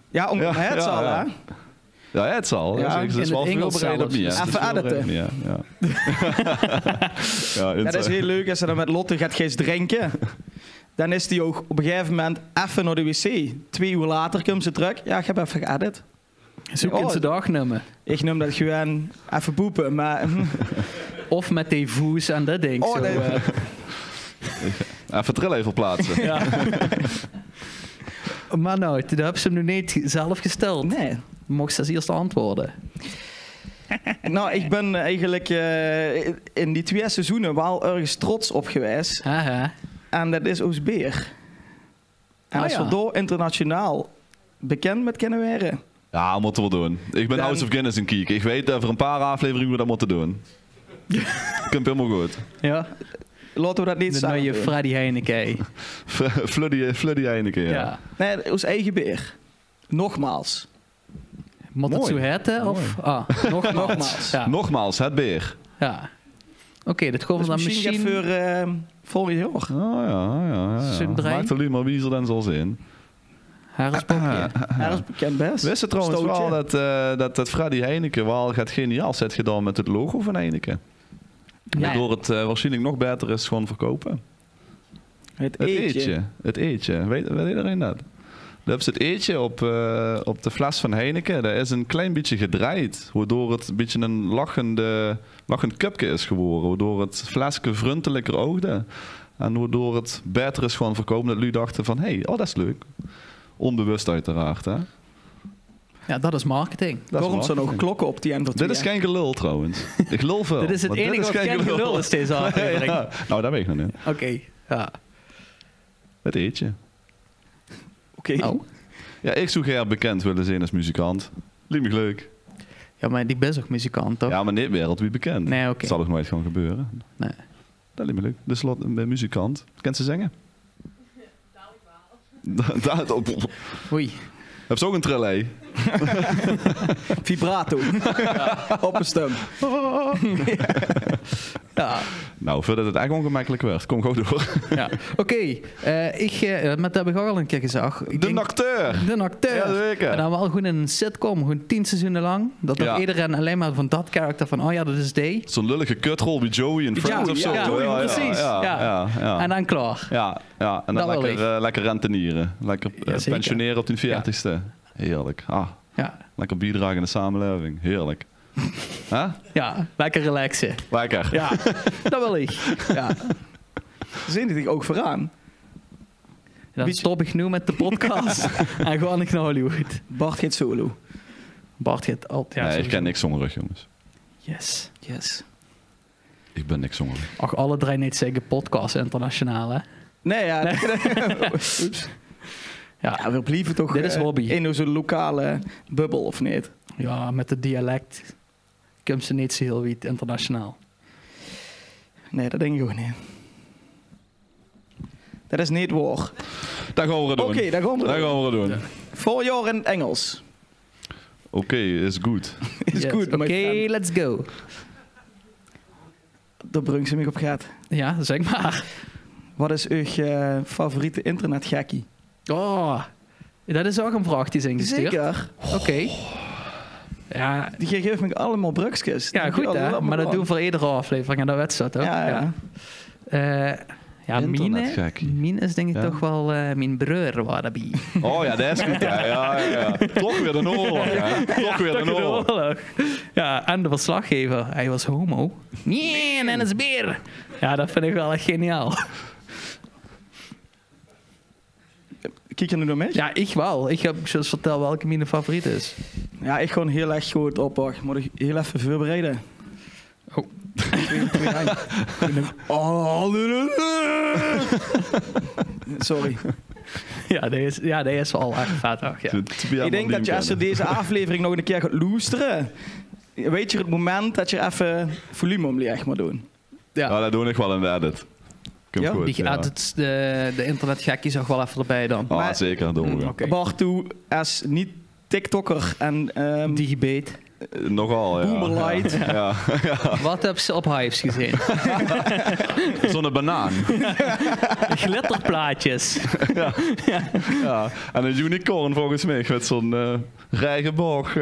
[SPEAKER 1] Ja,
[SPEAKER 2] Ja,
[SPEAKER 1] het
[SPEAKER 2] ja,
[SPEAKER 1] zal,
[SPEAKER 2] ja.
[SPEAKER 1] hè?
[SPEAKER 2] Ja, het zal.
[SPEAKER 1] Ja,
[SPEAKER 2] Ja,
[SPEAKER 3] in
[SPEAKER 2] ze is
[SPEAKER 3] het
[SPEAKER 2] wel veel
[SPEAKER 3] Engels
[SPEAKER 2] bereid op
[SPEAKER 3] zelfs.
[SPEAKER 2] mij.
[SPEAKER 1] Even editen.
[SPEAKER 2] Ja, ja. Ja,
[SPEAKER 1] Ja, dat is heel leuk als ze dan met Lotte gaat eens drinken. Dan is die ook op een gegeven moment even naar de wc. 2 uur later komt ze terug. Ja, ik heb even geëdit.
[SPEAKER 3] Zoek in
[SPEAKER 1] Oh.
[SPEAKER 3] zijn dagnummer.
[SPEAKER 1] Ik noem dat gewoon even poepen, maar...
[SPEAKER 3] Of met die voes en dat ding.
[SPEAKER 1] Oh,
[SPEAKER 3] zo,
[SPEAKER 1] nee.
[SPEAKER 2] Even trill even plaatsen.
[SPEAKER 3] ja. Maar nou, dat hebben ze hem nu niet zelf gesteld.
[SPEAKER 1] Nee.
[SPEAKER 3] Mocht ze als eerste antwoorden.
[SPEAKER 1] Nou, ik ben eigenlijk in die 2 seizoenen wel ergens trots op geweest.
[SPEAKER 3] Haha.
[SPEAKER 1] En dat is Oostbeer. En
[SPEAKER 3] Ah,
[SPEAKER 1] als we
[SPEAKER 3] ja.
[SPEAKER 1] door internationaal bekend met kunnen worden.
[SPEAKER 2] Ja, moeten we doen. Ik ben
[SPEAKER 1] Dan-
[SPEAKER 2] House of Guinness een kiek. Ik weet over een paar afleveringen hoe we dat moeten doen. Komt helemaal goed.
[SPEAKER 3] Ja.
[SPEAKER 1] Laten we dat niet
[SPEAKER 3] De
[SPEAKER 1] samen
[SPEAKER 3] nieuwe
[SPEAKER 1] doen.
[SPEAKER 3] Freddy Heineken.
[SPEAKER 2] Fluddy Heineken, ja.
[SPEAKER 3] Ja.
[SPEAKER 1] Nee, ons eigen beer. Nogmaals.
[SPEAKER 3] Moet het
[SPEAKER 2] Mooi.
[SPEAKER 3] zo heten? Of? Ah,
[SPEAKER 1] Nogmaals.
[SPEAKER 3] Ja.
[SPEAKER 2] Nogmaals, het beer.
[SPEAKER 3] Ja. Oké, dat komen we
[SPEAKER 1] Dus
[SPEAKER 3] dan
[SPEAKER 1] misschien
[SPEAKER 3] misschien...
[SPEAKER 1] gaat voor volgend jaar.
[SPEAKER 2] Oh ja.
[SPEAKER 3] Zo'n brein.
[SPEAKER 2] Maakt er alleen maar wie ze dan zal zijn.
[SPEAKER 3] Harenspokje.
[SPEAKER 1] Ja, dat is bekend best.
[SPEAKER 2] Wist je trouwens
[SPEAKER 1] Stootje.
[SPEAKER 2] wel dat Freddy Heineken wel gaat geniaal zet gedaan met het logo van Heineken?
[SPEAKER 3] Ja.
[SPEAKER 2] Waardoor het waarschijnlijk nog beter is gewoon verkopen.
[SPEAKER 1] Het
[SPEAKER 2] Het
[SPEAKER 1] eetje.
[SPEAKER 2] eetje. Het eetje. Weet iedereen dat? Dan hebben ze het eetje op de fles van Heineken. Dat is een klein beetje gedraaid. Waardoor het een beetje een lachend cupje is geworden. Waardoor het flesje vriendelijker oogde. En waardoor het beter is gewoon verkopen. Dat jullie dachten van, hé, dat is leuk. Onbewust uiteraard, hè.
[SPEAKER 3] Ja, dat is marketing.
[SPEAKER 2] Dat is
[SPEAKER 1] Waarom staan ook
[SPEAKER 2] marketing.
[SPEAKER 1] klokken op die end?
[SPEAKER 2] Dit is geen gelul trouwens. Ik lul veel.
[SPEAKER 3] Dit is het
[SPEAKER 2] maar
[SPEAKER 3] enige wat geen gelul is deze aflevering.
[SPEAKER 2] Ja. Nou, dat weet ik nog niet.
[SPEAKER 3] Oké, ja.
[SPEAKER 2] Het eetje.
[SPEAKER 1] Oké.
[SPEAKER 3] Oh.
[SPEAKER 2] Ja, ik zou graag bekend willen zijn als muzikant. Liep me leuk.
[SPEAKER 3] Ja, maar die best ook muzikant, toch?
[SPEAKER 2] Ja, maar niet wereldwijd bekend.
[SPEAKER 3] Nee, oké.
[SPEAKER 2] Dat zal ook nooit gewoon gebeuren.
[SPEAKER 3] Nee.
[SPEAKER 2] Dat liep me leuk. Dus een muzikant. Kent ze zingen?
[SPEAKER 3] Oei.
[SPEAKER 2] Heb ze ook een trillé?
[SPEAKER 1] Vibrato. Op een stem.
[SPEAKER 3] Ja.
[SPEAKER 2] Nou, voordat het echt ongemakkelijk werd. Kom gewoon door.
[SPEAKER 3] Ja. Oké, met dat heb ik ook al een keer gezegd. Ik
[SPEAKER 2] De
[SPEAKER 3] denk-
[SPEAKER 2] acteur.
[SPEAKER 3] De acteur.
[SPEAKER 2] Ja, zeker.
[SPEAKER 3] En dan wel gewoon in een sitcom, gewoon 10 seizoenen lang. Dat dan
[SPEAKER 2] Ja.
[SPEAKER 3] iedereen alleen maar van dat karakter van, oh ja, dat is die.
[SPEAKER 2] Zo'n lullige kutrol wie Joey in Friends of zo.
[SPEAKER 3] ja, precies. Ja. En dan klaar.
[SPEAKER 2] Ja, en
[SPEAKER 3] Dat
[SPEAKER 2] dan
[SPEAKER 3] wil
[SPEAKER 2] lekker rentenieren. Lekker
[SPEAKER 3] Ja, zeker.
[SPEAKER 2] pensioneren op de 40ste. Heerlijk.
[SPEAKER 3] Ja.
[SPEAKER 2] Lekker bijdragen in de samenleving. Heerlijk. Huh?
[SPEAKER 3] Ja, lekker relaxen.
[SPEAKER 2] Lekker.
[SPEAKER 3] Ja, dat wil ik. Ja.
[SPEAKER 1] Zin die ook vooraan.
[SPEAKER 3] Dan stop ik nu met de podcast en ga ik naar Hollywood.
[SPEAKER 1] Bart gaat solo.
[SPEAKER 3] Bart gaat altijd. Ja,
[SPEAKER 2] Nee, ik
[SPEAKER 3] sowieso.
[SPEAKER 2] ken niks zongerig, jongens.
[SPEAKER 3] Yes.
[SPEAKER 1] Yes.
[SPEAKER 2] Ik ben niks zongerig.
[SPEAKER 3] Ach, alle drie niet zeggen podcast internationaal, hè?
[SPEAKER 1] Nee, ja. Oeps.
[SPEAKER 3] Ja.
[SPEAKER 1] Ja, we blijven toch
[SPEAKER 3] Dit is hobby.
[SPEAKER 1] in zo'n lokale bubbel, of niet?
[SPEAKER 3] Ja, met het dialect komt ze niet zo heel wiet internationaal.
[SPEAKER 1] Nee, dat denk ik ook niet. Dat is niet waar.
[SPEAKER 2] Dat gaan we doen.
[SPEAKER 1] Oké, dat gaan we
[SPEAKER 2] Dat
[SPEAKER 1] doen.
[SPEAKER 2] gaan we doen.
[SPEAKER 3] Ja.
[SPEAKER 1] Voorjaar in het Engels.
[SPEAKER 2] Oké, is goed.
[SPEAKER 1] Is
[SPEAKER 3] Yes.
[SPEAKER 1] goed,
[SPEAKER 3] Oké,
[SPEAKER 1] my friend.
[SPEAKER 3] let's go.
[SPEAKER 1] Daar brengt ze me op gaat.
[SPEAKER 3] Ja, zeg maar.
[SPEAKER 1] Wat is uw favoriete internetgekkie?
[SPEAKER 3] Oh, dat is ook een vraag die is ingestuurd.
[SPEAKER 1] Zeker.
[SPEAKER 3] Oké. Ja,
[SPEAKER 1] Die geeft me allemaal brugskes.
[SPEAKER 3] ja, goed hè. Maar dat doen we voor iedere aflevering en dat wedstrijd ook.
[SPEAKER 1] Ja.
[SPEAKER 3] Eh, Ja,
[SPEAKER 2] Internetgekkie.
[SPEAKER 3] Mien is denk ik
[SPEAKER 2] Ja.
[SPEAKER 3] toch wel mijn broer waar dat bij.
[SPEAKER 2] Oh ja, dat is goed. Ja. Toch weer een oorlog. Hè? Toch weer een oorlog.
[SPEAKER 3] Ja, en de verslaggever, hij was homo. Nee, en is beer. Ja, dat vind ik wel echt geniaal.
[SPEAKER 1] Kijk je nu naar mij?
[SPEAKER 3] Ja, ik wel. Ik heb zoals vertel welke mijn favoriet is.
[SPEAKER 1] Ja, ik gewoon heel erg goed op. Wacht, moet ik heel even voorbereiden.
[SPEAKER 3] Oh.
[SPEAKER 1] 2, 2, 1. Sorry.
[SPEAKER 3] Ja, deze is wel echt vet. Ach, ja.
[SPEAKER 1] Ik denk dat je als je deze aflevering nog een keer gaat luisteren, weet je het moment dat je even volume omleeg moet doen.
[SPEAKER 2] Ja, dat doe ik wel in de edit. Komt
[SPEAKER 1] Ja?
[SPEAKER 2] goed,
[SPEAKER 3] Die edit, de internetgekkie zag wel even erbij dan.
[SPEAKER 2] Oh,
[SPEAKER 1] Maar-
[SPEAKER 2] zeker, doen we.
[SPEAKER 3] Oké.
[SPEAKER 1] Maar toe, als niet TikToker en
[SPEAKER 3] Digibeet.
[SPEAKER 2] Nogal, ja.
[SPEAKER 1] Boomerlight.
[SPEAKER 2] Ja.
[SPEAKER 3] Wat heb ze op Hives gezien?
[SPEAKER 2] Zo'n banaan.
[SPEAKER 3] Glitterplaatjes.
[SPEAKER 2] Ja. En een unicorn volgens mij met zo'n rijgenboog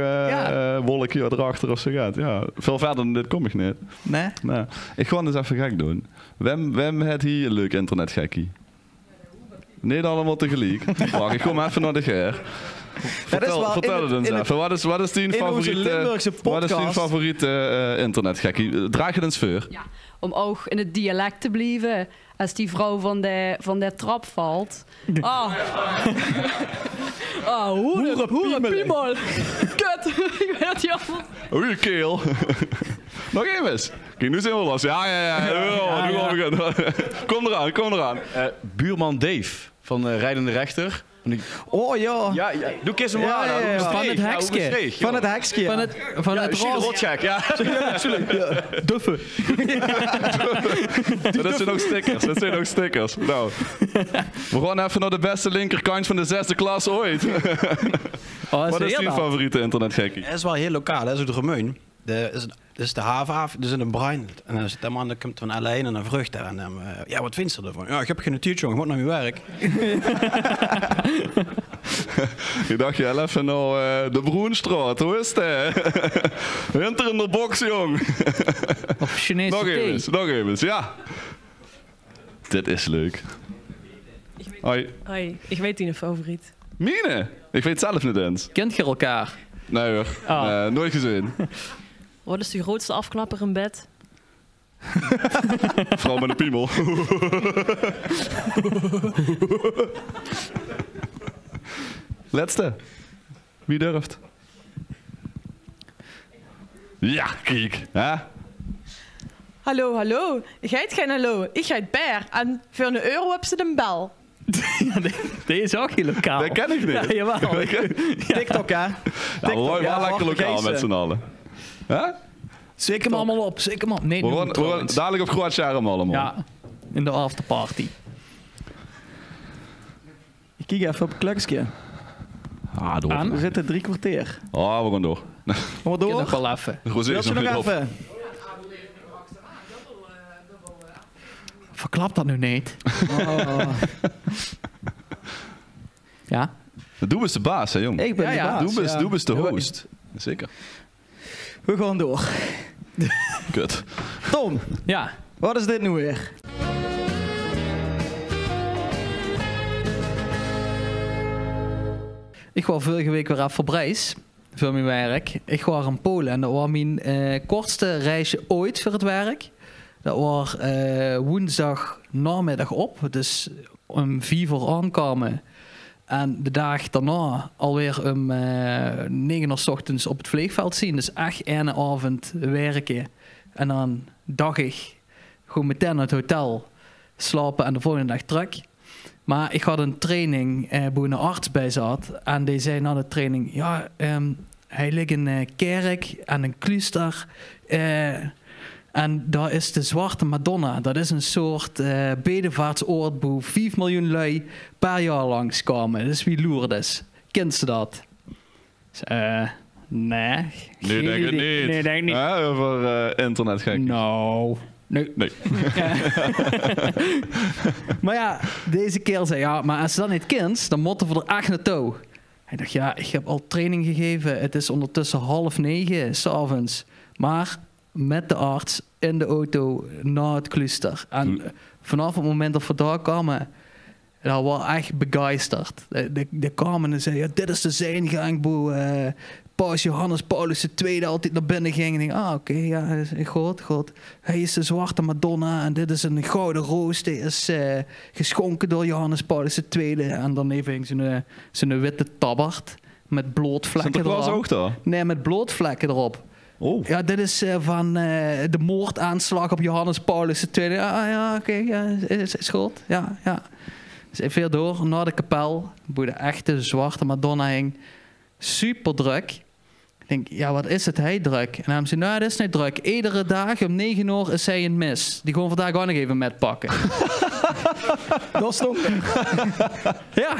[SPEAKER 2] wolkje erachter of zo gaat. Ja. Veel verder dan dit kom ik niet.
[SPEAKER 3] Nee?
[SPEAKER 2] Nee. Ik ga eens even gek doen. Wem het hier een leuk internetgekkie? Niet allemaal tegelijk. Wacht, ik kom even naar de Ger. Vertel het eens even. Wat is die
[SPEAKER 1] in onze Limburgse podcast.
[SPEAKER 2] favoriete internetgekkie? Draag het eens voor.
[SPEAKER 6] Ja, om ook in het dialect te blijven. Als die vrouw van de trap valt. Ah, hoerenpiemel. Kut. Ik weet het niet anders.
[SPEAKER 2] Oei, keel. Nog even eens. Kijk, nu zijn we los. Ja. Kom eraan.
[SPEAKER 7] Buurman Dave van Rijdende Rechter.
[SPEAKER 1] Oh ja.
[SPEAKER 7] Ja, doe kies hem
[SPEAKER 1] Ja,
[SPEAKER 7] maar.
[SPEAKER 1] ja, ja.
[SPEAKER 3] Van het hekske.
[SPEAKER 1] Van het hekske.
[SPEAKER 3] Van het
[SPEAKER 7] Jules
[SPEAKER 3] roze.
[SPEAKER 7] Rotschek, ja.
[SPEAKER 3] Duffe.
[SPEAKER 2] Dat zijn nog stickers. Nou. We gaan even naar de beste linkerkant van de 6e klas ooit. Wat is die favoriete internetgekkie?
[SPEAKER 7] Dat is wel heel lokaal, dat is de Remeun. Dat is de haven af, dus in een brein. En dan zit de man, dan komt van alleen en een vrucht daar. En dan, ja, wat vindt ze ervan? Ja, ik heb geen natuurtje, jongen, ik moet naar mijn werk.
[SPEAKER 2] Ik dacht, je even naar de Broenstraat. Hoe is het? Winter in de box, jong.
[SPEAKER 3] Of Chinese
[SPEAKER 2] Nog even, ja. Dit is leuk. Hoi.
[SPEAKER 8] Hoi, ik weet die een favoriet.
[SPEAKER 2] Mine? Ik weet het zelf niet eens.
[SPEAKER 3] Kent je elkaar?
[SPEAKER 2] Nee hoor,
[SPEAKER 3] Oh.
[SPEAKER 2] nooit gezien.
[SPEAKER 8] Wat is de grootste afklapper in bed?
[SPEAKER 2] Vrouw met een piemel. Laatste. Wie durft? Ja, kijk. Hè?
[SPEAKER 5] Hallo. Ik heet geen hallo. Ik heet Per. En voor €1 heb ze de bel.
[SPEAKER 3] Deze is ook heel lokaal.
[SPEAKER 2] Dat ken ik niet.
[SPEAKER 3] Ja, jawel.
[SPEAKER 1] TikTok, hè?
[SPEAKER 2] Nou, we worden wel lekker lokaal met z'n allen. Hè?
[SPEAKER 3] Zeker hem allemaal op, zeker hem op. Nee,
[SPEAKER 2] We
[SPEAKER 3] doe
[SPEAKER 2] gaan
[SPEAKER 3] het trouwens.
[SPEAKER 2] dadelijk op Groot-Scherm allemaal.
[SPEAKER 3] Ja, in de afterparty.
[SPEAKER 1] Ik kijk even op het klokje.
[SPEAKER 2] Ah, door.
[SPEAKER 3] Aan?
[SPEAKER 1] We zitten 3 kwartier.
[SPEAKER 2] Oh, we gaan door.
[SPEAKER 1] Gaan we
[SPEAKER 3] Ik
[SPEAKER 1] door?
[SPEAKER 3] nog wel even.
[SPEAKER 2] Rosé
[SPEAKER 1] Wil
[SPEAKER 2] is
[SPEAKER 1] je
[SPEAKER 2] nog
[SPEAKER 1] nog
[SPEAKER 2] niet op.
[SPEAKER 1] even?
[SPEAKER 3] Verklap dat nu niet.
[SPEAKER 1] Oh.
[SPEAKER 3] Ja?
[SPEAKER 2] Doe eens de baas, hè, jong.
[SPEAKER 1] Ik ben
[SPEAKER 3] Ja,
[SPEAKER 1] de
[SPEAKER 3] ja.
[SPEAKER 1] baas.
[SPEAKER 2] Doe eens de
[SPEAKER 1] Ja,
[SPEAKER 2] host. Zeker.
[SPEAKER 1] We gaan door.
[SPEAKER 2] Kut.
[SPEAKER 1] Tom,
[SPEAKER 3] Ja.
[SPEAKER 1] wat is dit nu weer?
[SPEAKER 3] Ik was vorige week weer even op reis voor mijn werk. Ik was in Polen en dat was mijn kortste reisje ooit voor het werk. Dat was woensdag namiddag op, dus om 4 uur aankomen. En de dag daarna alweer om 9 uur 's ochtends op het vliegveld zien. Dus echt een avond werken. En dan dagig gewoon meteen naar het hotel slapen en de volgende dag terug. Maar ik had een training waar een arts bij zat. En die zei na de training... Ja, hij ligt in een kerk en een klooster. En daar is de Zwarte Madonna. Dat is een soort bedevaartsoord waar 5 miljoen lui per jaar langskomen. Dat is wie Lourdes. Kent ze dat? Dus, nee.
[SPEAKER 2] Nu denk ik niet.
[SPEAKER 3] Nee, denk ik niet.
[SPEAKER 2] Hè, over internet gek.
[SPEAKER 3] Nou... Nee. Maar ja, deze keer zei ja, maar als ze dat niet kent, dan moeten we er echt naartoe. Hij dacht, ja, ik heb al training gegeven. Het is ondertussen 8:30 's avonds. Maar met de arts in de auto naar het klooster. En vanaf het moment dat we daar kwamen, dat was echt begeisterd. De kwamen en zeiden, ja, dit is de zijngang, Paus Johannes Paulus II altijd naar binnen ging. En ik dacht, oké, ja, goed. Hij is de zwarte Madonna en dit is een gouden roos. Die is geschonken door Johannes Paulus II. En dan even zo'n witte tabbert met blootvlekken erop.
[SPEAKER 2] Sinterklaas ook daar?
[SPEAKER 3] Nee, met blootvlekken erop.
[SPEAKER 2] Oh.
[SPEAKER 3] Ja, dit is van de moordaanslag op Johannes Paulus II. Ja, oké, ja, is goed. Ja. Dus even weer door naar de kapel, waar de echte zwarte Madonna hing. Super druk. Ik denk, ja, wat is het? Hij druk. En hij zei, nou, dat is niet druk. Iedere dag om 9 uur is hij een mis. Die gewoon vandaag ook nog even met pakken.
[SPEAKER 1] Dat stond
[SPEAKER 3] Ja,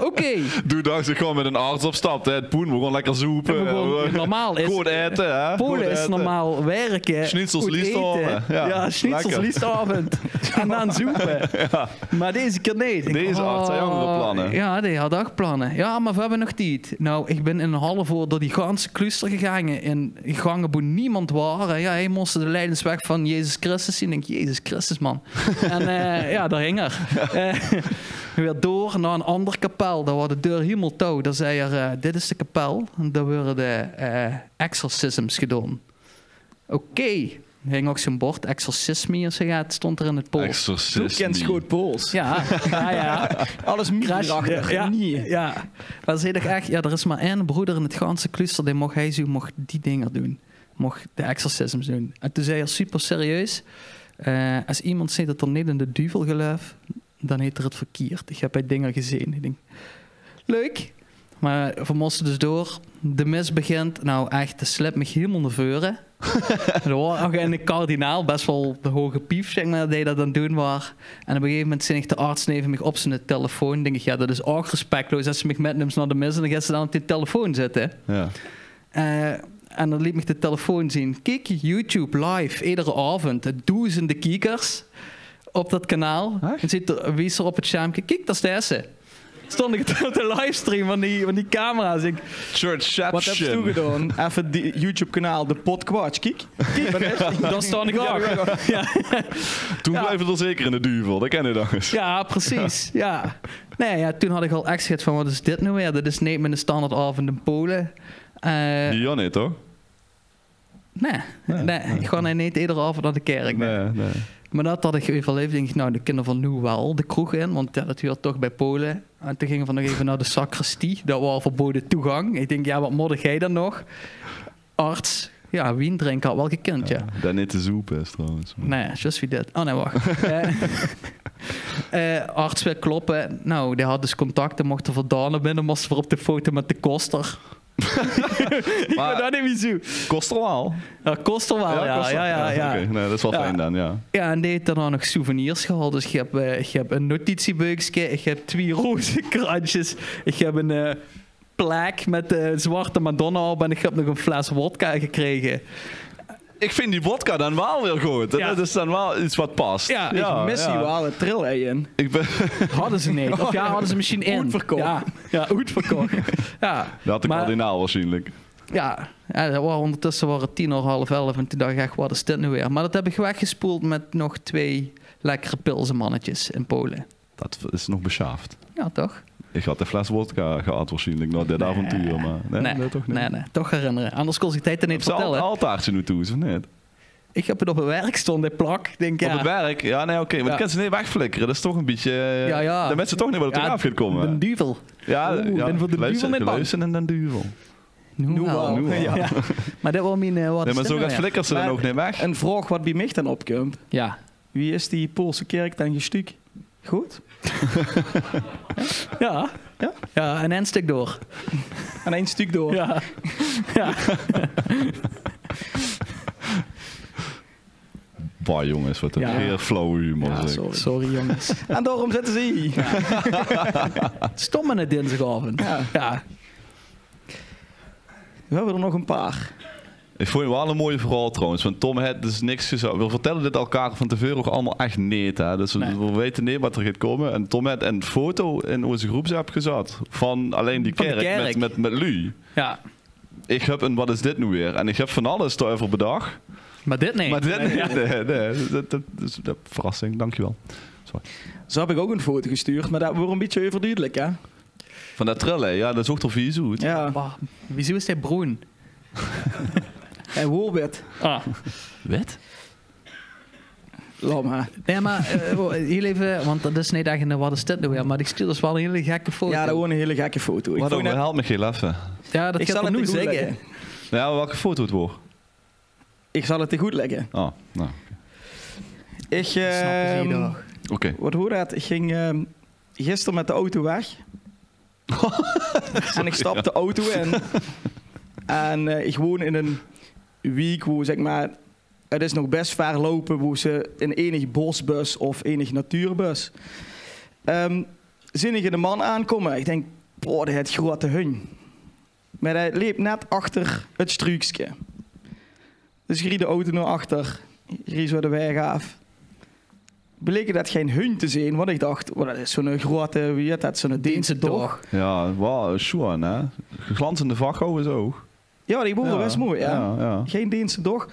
[SPEAKER 3] oké.
[SPEAKER 2] Doe dacht ik gewoon met een arts op stap. Het poen, we gewoon lekker zoepen.
[SPEAKER 3] Normaal is...
[SPEAKER 2] Goed eten, hè?
[SPEAKER 3] Polen is normaal werken.
[SPEAKER 2] Schnitzels
[SPEAKER 3] goed
[SPEAKER 2] liefstavond.
[SPEAKER 3] eten. Ja, schnitzels liefstavond. En dan zoepen. Ja. Maar deze keer niet.
[SPEAKER 2] Deze arts had andere plannen.
[SPEAKER 3] Ja, die had ook plannen. Ja, maar we hebben nog tijd. Nou, ik ben in een half uur door die ganse klooster gegaan. In gangen waar niemand waren. Ja, hij moest de lijdensweg van Jezus Christus zien. Ik denk, Jezus Christus, man. En ja, daar hing er. Weer door naar een andere kapel. Daar was de deur helemaal touw. Daar zei er, dit is de kapel. En daar worden de exorcisms gedaan. Oké. Er hing ook zo'n bord, exorcisme, het stond er in het pols.
[SPEAKER 2] Exorcisme.
[SPEAKER 1] Toen kent schoot Pools.
[SPEAKER 3] Ja.
[SPEAKER 1] Alles mierachter.
[SPEAKER 3] Ja. Maar zei ik echt, ja, er is maar één broeder in het ganse klooster, die mocht die dingen doen. Mocht de exorcisms doen. En toen zei hij super serieus, als iemand zegt dat er niet in de duivel gelooft, dan heet er het verkeerd. Ik heb bij dingen gezien. Ik denk, leuk. Maar we moesten dus door. De mis begint. Nou echt, de slip me helemaal naar voren. Er was ook een kardinaal, best wel de hoge pief, zeg maar, die dat aan het doen was. En op een gegeven moment zegt de arts neven me op zijn telefoon. Denk ik, ja, dat is ook respectloos. Als ze me metneemt naar de mis en dan gaat ze dan op die telefoon zitten. Ja. En dan liet me de telefoon zien. Kijk, YouTube live, iedere avond. Duizenden kijkers op dat kanaal. En wie is er op het scherm? Kijk, dat is deze. Stond ik op de livestream van die camera's.
[SPEAKER 2] Wat
[SPEAKER 1] heb je toegedaan? Even die YouTube-kanaal, de Podquatch. Kijk.
[SPEAKER 3] Dan stond ik ook. Ja.
[SPEAKER 2] Toen blijven we er zeker in de duivel. Dat ken je dan eens.
[SPEAKER 3] Ja, precies. Ja. Nee, ja, toen had ik al echt gezegd van, wat is dit nou weer? Dit is niet mijn standaardavond in Polen.
[SPEAKER 2] Hier niet, toch?
[SPEAKER 3] Nee. Ik ga niet iedere avond naar de kerk.
[SPEAKER 2] Nee.
[SPEAKER 3] Maar dat had ik overleefd. Denk ik, nou, de kinderen van nu wel de kroeg in. Want ja, dat hoort toch bij Polen. En toen gingen we nog even naar de sacristie. Dat was verboden toegang. Ik denk, ja, wat moedig jij dan nog? Arts. Ja, wien drinken had wel gekend, ja.
[SPEAKER 2] Dat niet te zoepen is trouwens.
[SPEAKER 3] Nee, just wie dit. Oh nee, wacht. Arts weer kloppen. Nou, die had dus contacten. Mocht er vandaan naar binnen. Moest er op de foto met de koster.
[SPEAKER 2] Maar
[SPEAKER 3] dat niet zo.
[SPEAKER 2] Kost er wel?
[SPEAKER 3] Ja, kost er wel, ja.
[SPEAKER 2] Okay. Nee, dat is wel fijn dan, ja.
[SPEAKER 3] Ja, en die heeft daarna nog souvenirs gehaald. Dus je hebt een notitiebuikje, ik heb 2 rozenkrantjes, ik heb een plak met de zwarte Madonna op en ik heb nog een fles wodka gekregen.
[SPEAKER 2] Ik vind die wodka dan wel weer goed. Dat is dan wel iets wat past.
[SPEAKER 1] Ja, ik mis die wel het trill in.
[SPEAKER 3] Hadden ze niet. Of ja, hadden ze misschien in.
[SPEAKER 1] Uitverkocht.
[SPEAKER 3] Ja, uitverkocht. Ja.
[SPEAKER 2] Dat had de kardinaal waarschijnlijk.
[SPEAKER 3] Ja, dat was ondertussen waren het 10:30 en toen dacht ik echt, wat is dit nu weer? Maar dat heb ik weggespoeld met nog 2 lekkere pilsenmannetjes in Polen.
[SPEAKER 2] Dat is nog beschaafd.
[SPEAKER 3] Ja, toch?
[SPEAKER 2] Ik had de fles wodka gehad waarschijnlijk na dit avontuur, maar nee, toch niet.
[SPEAKER 3] Nee, toch herinneren. Anders kon ik het tijd niet vertellen.
[SPEAKER 2] Heb je altaartje nu toe, of niet?
[SPEAKER 3] Ik heb het op het werk stond, in plak. Denk,
[SPEAKER 2] op het werk? Ja, nee, oké. Maar dan kan ze niet wegflikkeren. Dat is toch een beetje... Dan mensen toch niet wat er af gaat komen.
[SPEAKER 3] De duivel.
[SPEAKER 2] Ja, ben voor de duivel niet bang. En dan duivel.
[SPEAKER 3] Nu wel. Ja. Maar dat was mijn...
[SPEAKER 2] maar zo gaat flikkers ze dan ook niet weg.
[SPEAKER 1] Een vraag wat bij mij dan opkomt.
[SPEAKER 3] Ja.
[SPEAKER 1] Wie is die Poolse kerk dan gestuk? Goed?
[SPEAKER 3] Ja, en 1 stuk door.
[SPEAKER 1] En 1 stuk door.
[SPEAKER 3] Ja.
[SPEAKER 2] Bah, jongens, wat een heel flauwe humor.
[SPEAKER 3] Ja, sorry jongens.
[SPEAKER 1] En daarom zitten ze hier.
[SPEAKER 3] Stom in het dinsdagavond. Ja.
[SPEAKER 1] We hebben er nog een paar.
[SPEAKER 2] Ik vond het wel een mooie verhaal trouwens. Want Tom had dus niks gezegd. We vertellen dit elkaar van tevoren ook allemaal echt niet. Hè? Dus we weten niet wat er gaat komen. En Tom had een foto in onze groepsapp gezet. Van alleen die kerk. Met Lu.
[SPEAKER 3] Ja.
[SPEAKER 2] Ik heb een wat is dit nu weer? En ik heb van alles daarover bedacht.
[SPEAKER 3] Maar dit niet.
[SPEAKER 2] Maar dit nee. Dat is een verrassing, dankjewel. Sorry.
[SPEAKER 1] Zo heb ik ook een foto gestuurd, maar dat wordt een beetje overduidelijk, hè?
[SPEAKER 2] Van dat trillen, ja, dat zocht er vies uit.
[SPEAKER 1] Ja.
[SPEAKER 3] Wieso is hij bruin?
[SPEAKER 1] En Woolwit.
[SPEAKER 2] Wit?
[SPEAKER 1] Laat maar.
[SPEAKER 3] Nee, maar heel even, want dat is niet echt een wat is dit nou weer, maar die stuurde dus wel een hele gekke foto.
[SPEAKER 1] Ja, dat was een hele gekke foto.
[SPEAKER 2] Wat ook, help me heel even.
[SPEAKER 3] Ja, dat
[SPEAKER 1] Ik
[SPEAKER 3] gaat
[SPEAKER 1] zal
[SPEAKER 3] er
[SPEAKER 1] het
[SPEAKER 3] nu
[SPEAKER 1] te goed
[SPEAKER 3] zeggen.
[SPEAKER 1] leggen.
[SPEAKER 2] Ja, welke foto het wordt?
[SPEAKER 1] Ik zal het te goed leggen.
[SPEAKER 2] Oh, nou.
[SPEAKER 1] Ik,
[SPEAKER 3] Snappen ze toch?
[SPEAKER 2] Oké.
[SPEAKER 1] wat hoor dat? Ik ging gisteren met de auto weg. En ik stap de auto in. En ik woon in een wijk waar, zeg maar, het is nog best ver lopen waar ze in enig bosbus of enig natuurbus zie ik een man aankomen. Ik denk, boah, dat is grote hun. Maar hij liep net achter het struikje. Dus ik ried de auto naar achter. Ik ried zo de weg af. Bleek dat geen hun te zijn, want ik dacht, oh, dat is zo'n grote, wie heet dat, zo'n Deense dog.
[SPEAKER 2] Ja, wauw, schoon, hè? Glanzende vacho is ook.
[SPEAKER 1] Ja, die boeren
[SPEAKER 2] Ja,
[SPEAKER 1] best mooi, ja.
[SPEAKER 2] ja.
[SPEAKER 1] Geen Deense dog.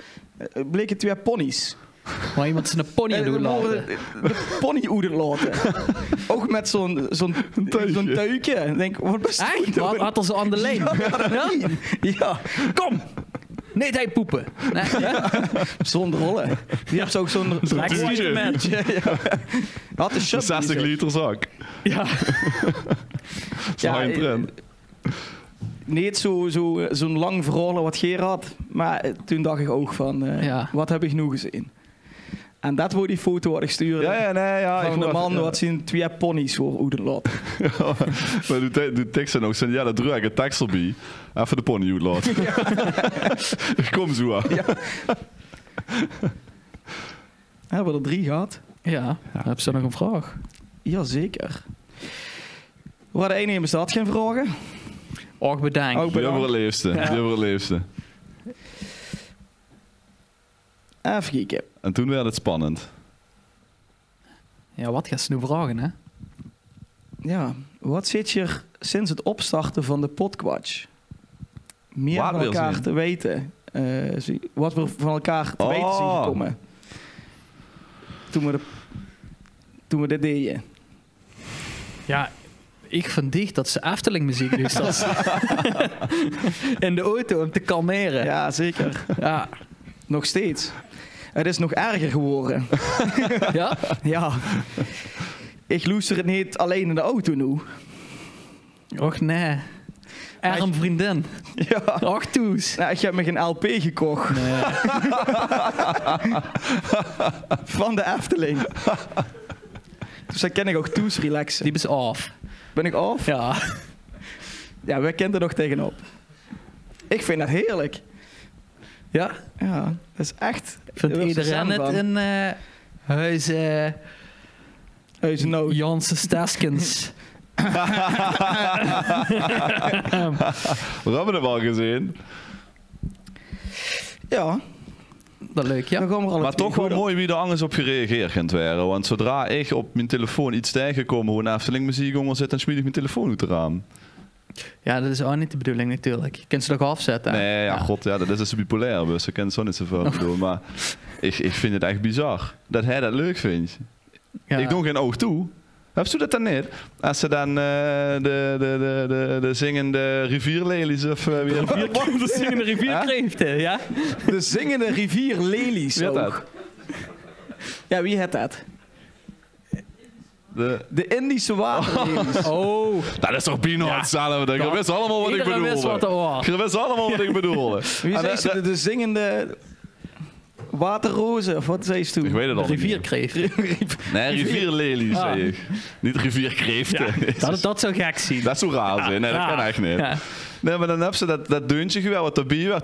[SPEAKER 1] Bleken 2 ponies.
[SPEAKER 3] Maar iemand zijn een pony doen laten.
[SPEAKER 1] De pony oeden laten. Ook met zo'n tuikje. Ik denk, wat best
[SPEAKER 3] Echt? Wat had er zo aan de lijn?
[SPEAKER 1] Ja, kom!
[SPEAKER 3] Nee, hij poepen. Nee.
[SPEAKER 1] Zonder rollen. Die heeft ook zo'n
[SPEAKER 3] Instrument.
[SPEAKER 1] Ja. Had de shop
[SPEAKER 2] 60 liter zak.
[SPEAKER 3] Ja.
[SPEAKER 2] Ja, een trend.
[SPEAKER 1] Niet zo'n lang verhaal wat Geer had. Maar toen dacht ik ook van, wat heb ik nu gezien? En dat wordt die foto wat ik stuurde. Van de man wat zien 2 ponies voor oeden laten.
[SPEAKER 2] Maar de tekst ook zijn, ja, dat druk ik tekst erbij. Even de pony uitlaten. Kom zo aan.
[SPEAKER 1] Ja. Hebben we er 3 gehad?
[SPEAKER 3] Ja, heb je nog een vraag?
[SPEAKER 1] Jazeker. Waar de ene bestaat geen vragen?
[SPEAKER 3] Och, bedankt.
[SPEAKER 1] Ook
[SPEAKER 2] Die hebben we het leefste.
[SPEAKER 1] Even kijken.
[SPEAKER 2] En toen werd het spannend.
[SPEAKER 3] Ja, wat gaat ze nu vragen, hè?
[SPEAKER 1] Ja, wat zit je sinds het opstarten van de Podquatch? Meer
[SPEAKER 2] Waar
[SPEAKER 1] van
[SPEAKER 2] wil
[SPEAKER 1] elkaar
[SPEAKER 2] ze?
[SPEAKER 1] te weten. Wat we van elkaar te weten zien gekomen. Toen we dit deden.
[SPEAKER 3] Ja, ik vind dicht dat ze Efteling muziek luistert. In de auto om te kalmeren.
[SPEAKER 1] Ja, zeker.
[SPEAKER 3] Ja.
[SPEAKER 1] Nog steeds. Het is nog erger geworden.
[SPEAKER 3] Ja?
[SPEAKER 1] Ja. Ik luister het niet alleen in de auto nu.
[SPEAKER 3] Och, nee. Arm vriendin.
[SPEAKER 1] Ja.
[SPEAKER 3] Och, toes.
[SPEAKER 1] Nou, ik heb me geen LP gekocht.
[SPEAKER 3] Nee.
[SPEAKER 1] Van de Efteling. Dus dan ken ik ook toes relaxen.
[SPEAKER 3] Die is af.
[SPEAKER 1] Ben ik af?
[SPEAKER 3] Ja.
[SPEAKER 1] Ja, wij kennen er nog tegenop. Ik vind dat heerlijk.
[SPEAKER 3] Ja?
[SPEAKER 1] Ja, dat is echt...
[SPEAKER 3] Vindt
[SPEAKER 1] daar word je
[SPEAKER 3] iedereen
[SPEAKER 1] samen
[SPEAKER 3] het
[SPEAKER 1] van.
[SPEAKER 3] in huis
[SPEAKER 1] Huizennood.
[SPEAKER 3] Janssen Staskens?
[SPEAKER 2] We hebben het wel gezien.
[SPEAKER 1] Ja,
[SPEAKER 3] Dat leuk, ja.
[SPEAKER 1] dan gaan we alle
[SPEAKER 2] Maar
[SPEAKER 1] twee
[SPEAKER 2] toch wel
[SPEAKER 1] goed op.
[SPEAKER 2] mooi wie er anders op gereageerd gaat werden. Want zodra ik op mijn telefoon iets tegenkom hoe een Efteling muziek onder zit, dan smied ik mijn telefoon uit eraan.
[SPEAKER 3] Ja, dat is ook niet de bedoeling natuurlijk. Je kunt ze toch afzetten?
[SPEAKER 2] Nee, ja, god, ja, dat is dus bipolair, dus ik ken het zo niet zoveel bedoel. Maar ik vind het echt bizar dat hij dat leuk vindt.
[SPEAKER 3] Ja.
[SPEAKER 2] Ik doe geen oog toe. Heb je dat dan niet? Als ze dan de zingende rivierlelies of weer
[SPEAKER 3] De zingende rivierkreeften, ja?
[SPEAKER 1] De zingende rivier Lelies.
[SPEAKER 2] Wie had
[SPEAKER 1] ook.
[SPEAKER 2] dat?
[SPEAKER 1] Ja, wie had dat?
[SPEAKER 2] De...
[SPEAKER 1] De Indische waterlelies.
[SPEAKER 3] Oh.
[SPEAKER 2] Dat is toch Pino hetzelfde? Je wist allemaal wat ik
[SPEAKER 3] Iedereen wist wat er
[SPEAKER 2] bedoelde.
[SPEAKER 3] was.
[SPEAKER 2] Je wist allemaal wat ik bedoelde.
[SPEAKER 1] Wie
[SPEAKER 2] En
[SPEAKER 1] zei ze? De zingende waterrozen? Of wat zei ze toen?
[SPEAKER 2] Ik weet het al niet meer.
[SPEAKER 3] Rivierkreeften.
[SPEAKER 2] Nee, rivierlelies,
[SPEAKER 3] Ah.
[SPEAKER 2] zei ik. Niet rivierkreeften.
[SPEAKER 3] Dat zou gek zien.
[SPEAKER 2] Dat is zo raar zijn. Nee, dat kan echt niet.
[SPEAKER 3] Ja.
[SPEAKER 2] Nee, maar dan heb ze dat deuntje geweld wat erbij werd.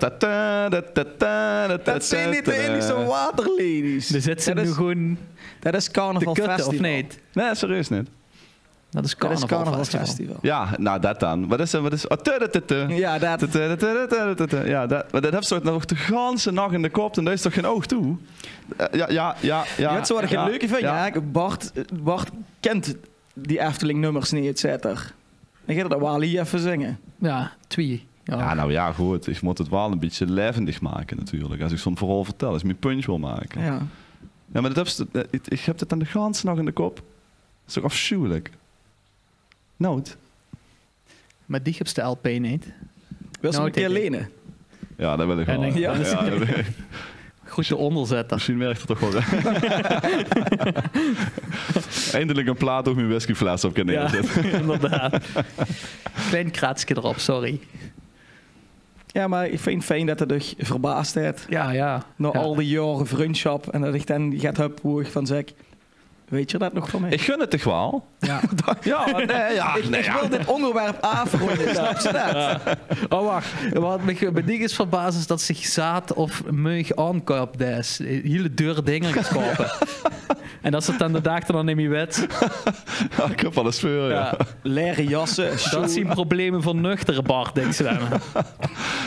[SPEAKER 1] Dat zijn niet de Indische waterlelies.
[SPEAKER 3] Dus zit ze
[SPEAKER 1] Dat
[SPEAKER 3] nu
[SPEAKER 1] is-
[SPEAKER 3] gewoon
[SPEAKER 1] Dat is
[SPEAKER 3] te
[SPEAKER 1] Carnaval
[SPEAKER 3] kutten,
[SPEAKER 1] Festival.
[SPEAKER 3] of niet?
[SPEAKER 2] Nee, serieus niet.
[SPEAKER 3] Dat is
[SPEAKER 1] Dat is
[SPEAKER 3] Carnaval
[SPEAKER 1] Carnaval
[SPEAKER 3] Festival.
[SPEAKER 1] Festival.
[SPEAKER 2] Ja, nou dat dan. Wat is het?
[SPEAKER 1] Ja, dat.
[SPEAKER 2] Ja, maar dat heb je nog de ganse nacht in de kop en daar is toch geen oog toe? Ja.
[SPEAKER 1] Weet je wat ik het leuke vind?
[SPEAKER 2] Ja.
[SPEAKER 1] Ja, Bart kent die Efteling nummers niet, et cetera. Dan gaat er wel hier even zingen.
[SPEAKER 3] Ja, twee.
[SPEAKER 2] Ja, nou ja, goed. Ik moet het wel een beetje levendig maken natuurlijk. Als ik zo'n verhaal vertel, als ik mijn punch wil maken.
[SPEAKER 1] Ja.
[SPEAKER 2] Ja, maar ik heb het aan de ganse nog in de kop. Dat is toch afschuwelijk? Nood.
[SPEAKER 3] Maar die hebt de LP niet.
[SPEAKER 1] Wil ze
[SPEAKER 3] Nou,
[SPEAKER 1] een keer
[SPEAKER 3] kijk,
[SPEAKER 1] lenen?
[SPEAKER 2] Ja, dat wil ik wel.
[SPEAKER 3] En
[SPEAKER 1] ja, dat is-
[SPEAKER 2] dat wil ik.
[SPEAKER 3] Goed de onderzetter.
[SPEAKER 2] Misschien werkt het toch wel. Eindelijk een plaat op mijn whiskyfles op kunnen
[SPEAKER 3] Ja,
[SPEAKER 2] neerzetten.
[SPEAKER 3] inderdaad. Klein kraatsje erop, sorry.
[SPEAKER 1] Ja, maar ik vind het fijn dat het dich verbaasd heeft.
[SPEAKER 3] Ja, ja.
[SPEAKER 1] Na
[SPEAKER 3] Ja.
[SPEAKER 1] al die jaren vriendschap. En dat ik dan gaat hebben van zeg... Weet je dat nog van mij?
[SPEAKER 2] Ik gun het toch wel?
[SPEAKER 3] Ja.
[SPEAKER 2] Ja, nee, ja.
[SPEAKER 1] Ik wil dit onderwerp afronden, snap je dat?
[SPEAKER 3] Oh, wacht. Wat me bij ding is verbaasd is dat zich zaad of meug aankoopt. Dus hele dure dingen gekopen. En dat ze het dan de dag dan neem je wet.
[SPEAKER 2] Ja, ik heb wel eens voor, ja.
[SPEAKER 1] Leren jassen.
[SPEAKER 3] Dat zijn problemen van nuchtere Bart, denk ze dan.